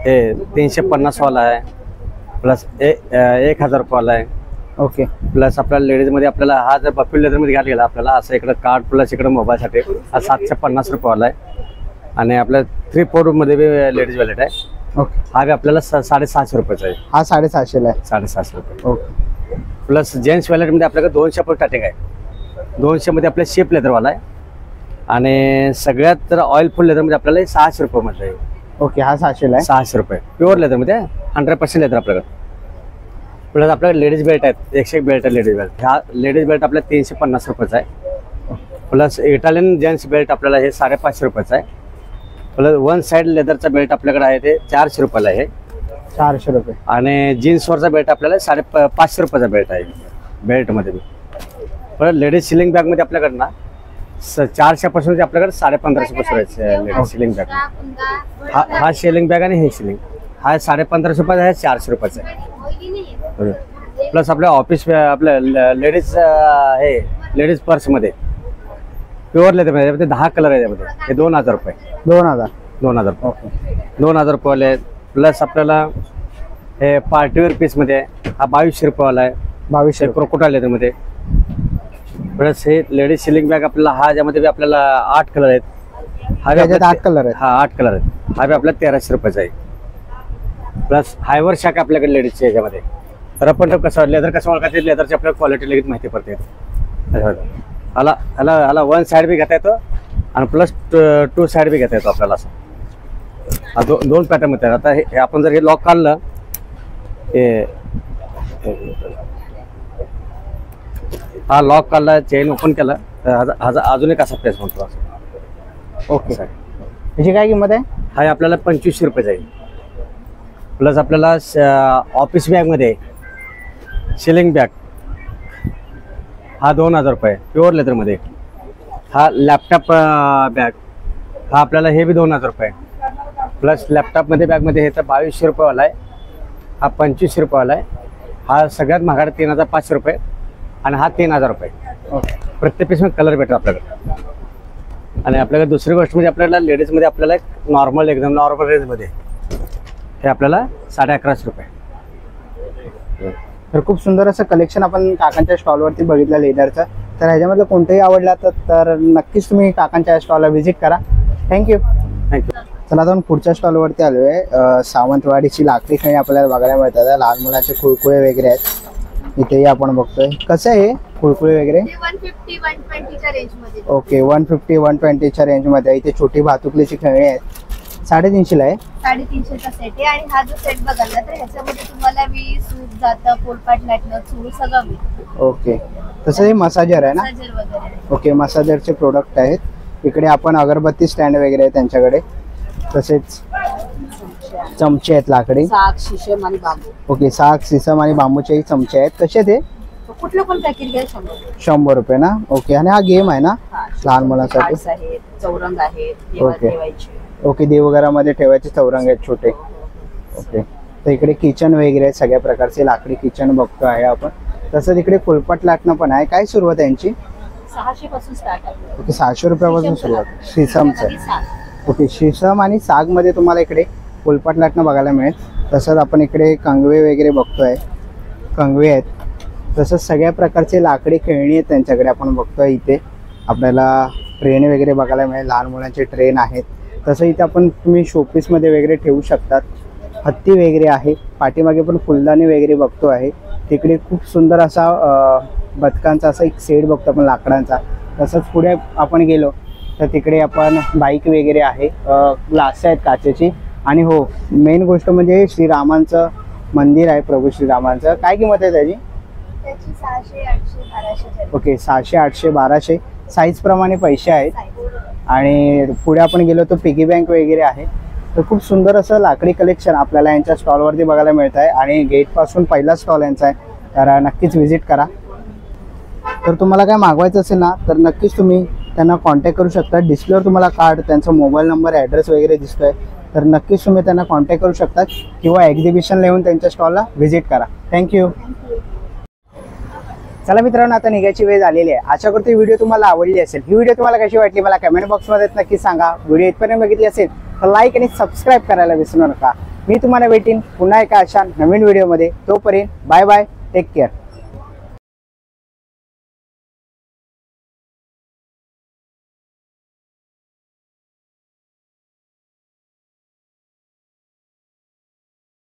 Speaker 4: हे 350 वाला आहे. प्लस 1000 वाला आहे.
Speaker 5: ओके.
Speaker 4: प्लस आपल्या लेडीज मध्ये आपल्याला हा जर बफेट लेदर मध्ये घ्यायला गेला आपल्याला असं इकडे कार्ड प्लस इकडे मोबाईलसाठी हा 750 रुपयावाला आहे. आणि आपल्या 3-4 मध्ये लेडीज वॅलेट आहे.
Speaker 5: ओके.
Speaker 4: हा बी आपल्याला 750 रुपयाचा आहे.
Speaker 5: हा 750 आहे.
Speaker 4: 750 रुपये.
Speaker 5: ओके.
Speaker 4: प्लस जेंट्स वॅलेट मध्ये आपल्याकडे 200 रुपये स्टार्टिंग आहे. 200 मध्ये आपल्या शेप लेदरवाला आहे. आणि सगळ्यात तर ऑइल फुल लेदर मध्ये आपल्याला 600 रुपये मध्ये आहे.
Speaker 5: ओके. हा 600 आहे.
Speaker 4: 600 रुपये प्युअर लेदर मध्ये 100% लेदर आपल्याकडे. प्लस आपल्याकडे लेडीज बेल्ट आहेत. 101 बेल्ट आहे लेडीज बेल्ट. हा लेडीज बेल्ट आपल्या 350 रुपयाचा आहे. प्लस इटालियन जेंट्स बेल्ट आपल्याला हे 550 रुपयाचा आहे. प्लस 1 साइड लेदरचा बेल्ट आपल्याकडे आहे ते 400 रुपयाला आहे.
Speaker 5: 400 रुपये.
Speaker 4: आणि जीन्सवरचा बेल्ट आपल्याला 550 रुपयाचा बेल्ट आहे बेल्टमध्ये. परत लेडीज सिलिंग बॅगमध्ये आपल्याकडे ना 400 पासून आपल्याकडे 1550 रुपये लेडीज सिलिंग बॅग. हा सिलिंग बॅग आणि हे सिलिंग हा 1550 रुपयाचा आहे, 400 रुपयाचा आहे. प्लस आपल्या ऑफिस आपल्या लेडीज हे लेडीज पर्समध्ये प्युअर लेदरमध्ये 10 कलर आहे त्यामध्ये. हे 2000 रुपये.
Speaker 5: 2000
Speaker 4: ओके 2000 रुपयेवाले आहेत. प्लस आपल्याला हे पार्टीवेअर पीसमध्ये हा 2200 रुपयेवाला आहे.
Speaker 5: 2200
Speaker 4: क्रोकोडाईल लेदरमध्ये. प्लस हे लेडीज सिलिंग बॅग आपल्याला हा ज्यामध्ये आपल्याला 8 कलर आहेत. हा
Speaker 5: 8 कलर आहेत.
Speaker 4: हा 8 कलर आहेत. हा बी आपल्याला 1300 रुपयाचा आहे. प्लस हायवर शाक आपल्याकडे लेडीजचे याच्यामध्ये. तर आपण कसं लेदर कसं ओळखायचं, लेदरची आपल्याला क्वालिटी लगेच माहिती पडते. ह्याला ह्याला ह्याला 1 साईड बी घेता येतो आणि प्लस 2 साईड बी घेता येतो आपल्याला. असं दोन पॅटर्न मध्ये. आता हे आपण जर हे लॉक काढलं, हा लॉक काढला, चेन ओपन केला तर अजून एक असा प्रेस म्हणतो असं.
Speaker 5: ओके. याची काय किंमत आहे?
Speaker 4: हा आपल्याला 2500 रुपये जाईल. प्लस आपल्याला ऑफिस बॅगमध्ये सिलिंग बॅग हा 2000 रुपये प्युअर लेदरमध्ये. हा लॅपटॉप बॅग हा आपल्याला हे बी 2000 रुपये. प्लस लॅपटॉपमध्ये बॅगमध्ये हे तर 2200 रुपयेवाला आहे. हा 2500 रुपयेवाला आहे. हा सगळ्यात महागडा 3500 रुपये आणि हा 3000 रुपये. प्रत्येक पीसमध्ये कलर भेटतो आपल्याकडे. आणि आपल्याकडे दुसरी गोष्ट म्हणजे आपल्याला लेडीजमध्ये आपल्याला एक नॉर्मल एकदम नॉर्मल रेंजमध्ये हे आपल्याला 1150 रुपये.
Speaker 5: तर खूप सुंदर असं कलेक्शन आपण काकांच्या स्टॉलवरती बघितलं लेदरचं. तर ह्याच्यामधलं कोणतंही आवडला तर नक्कीच तुम्ही काकांच्या स्टॉलला व्हिजिट करा. थँक्यू. चला आता पुढच्या स्टॉलवरती आलो आहे. सावंतवाडीची लाकडी खेळणी आपल्याला बघायला मिळतात. लहान मुलांचे कुळकुळे वगैरे आहेत इथेही आपण बघतोय. कसं आहे कुळकुळे वगैरे?
Speaker 17: 150-120च्या रेंजमध्ये.
Speaker 5: ओके 150-120च्या रेंजमध्ये. इथे छोटी भातुकलीची खेळणी आहेत. 350ला आहे.
Speaker 17: 350चा सेट आहे. आणि हा जो सेट बघाल ना तर ह्याच्यामध्ये तुम्हाला वीज, सूप, जातं, पोलपाट, लाटणं, चूळ सगळं मिळतं.
Speaker 5: ओके. तसं हे मसाजर आहे ना?
Speaker 17: मसाजर वगैरे.
Speaker 5: ओके मसाजरचे प्रोडक्ट आहेत. इकडे आपण अगरबत्ती स्टँड वगैरे आहे त्यांच्याकडे. तसेच चमचे आहेत लाकडी.
Speaker 17: साग, शिशम आणि बांबू.
Speaker 5: ओके साग, सिसम आणि बांबूचेही चमचे आहेत. कसे ते?
Speaker 17: कुठलं पण पॅकेट घ्या
Speaker 5: 100 रुपये ना. ओके. आणि हा गेम आहे ना लहान मुलांसाठी?
Speaker 17: चौरंग आहेत, देवात
Speaker 5: ओके.
Speaker 17: ठेवायचे.
Speaker 5: ओके देवघरामध्ये ठेवायचे चौरंग आहेत छोटे. ओके. तर इकडे किचन वगैरे आहे. सगळ्या प्रकारचे लाकडी किचन बघतो आहे आपण. तसंच इकडे फुलपट लाटणं पण आहे. काय सुरुवात आहे यांची?
Speaker 17: 600 पासून स्टार्ट आहे.
Speaker 5: ओके 600 रुपयापासून सुरुवात. शिसमचं. ओके शिसम आणि सागमध्ये तुम्हाला इकडे फुलपट लाटणं बघायला मिळेल. तसंच आपण इकडे कंगवे वगैरे बघतोय. कंगवे आहेत. तसंच सगळ्या प्रकारचे लाकडी खेळणी आहेत त्यांच्याकडे आपण बघतोय. इथे आपल्याला ट्रेन वगैरे बघायला मिळेल. लहान मुलांचे ट्रेन आहेत. तसं इथे आपण तुम्ही शोपीसमध्ये वगैरे ठेवू शकतात. हत्ती वगैरे आहे. पाठीमागे पण फुलदाणी वगैरे बघतो आहे. तिकडे खूप सुंदर असा बदकांचा असा एक सेट बघतो आपण लाकडांचा. तसंच पुढे आपण गेलो तर तिकडे आपण बाईक वगैरे आहे. ग्लास आहेत काचेची. आणि हो मेन गोष्ट म्हणजे श्रीरामांचं मंदिर आहे. प्रभू श्रीरामांचं. काय किंमत आहे त्याची?
Speaker 17: 600, 800, 1200.
Speaker 5: ओके 600, 800, 1200 साईज प्रमाणे पैसे आहेत. आणि पुढे आपण गेलो तर पिगी बँक वगैरे आहे. तर खूप सुंदर असं लाकडी कलेक्शन आपल्याला यांच्या स्टॉलवरती बघायला मिळत आहे. आणि गेटपासून पहिला स्टॉल यांचा आहे. तर नक्कीच व्हिजिट करा. तर तुम्हाला काय मागवायचं असेल ना तर नक्कीच तुम्ही त्यांना कॉन्टॅक्ट करू शकता. डिस्प्लेवर तुम्हाला कार्ड, त्यांचा मोबाईल नंबर, ॲड्रेस वगैरे दिसतोय. तर नक्कीच तुम्ही त्यांना कॉन्टॅक्ट करू शकता किंवा एक्झिबिशनला येऊन त्यांच्या स्टॉलला व्हिजिट करा. थँक्यू. चला मित्रांनो आता निघायची वेळ झालेली आहे. आशा करतो ही व्हिडिओ तुम्हाला आवडली असेल. ही व्हिडिओ तुम्हाला कशी वाटली मला कमेंट बॉक्समध्ये नक्की सांगा. व्हिडिओ इथपर्यंत बघितली असेल तर लाईक आणि सबस्क्राईब करायला विसरू नका. मी तुम्हाला भेटीन पुन्हा एका अशा नवीन व्हिडिओमध्ये. तोपर्यंत बाय बाय. Take care.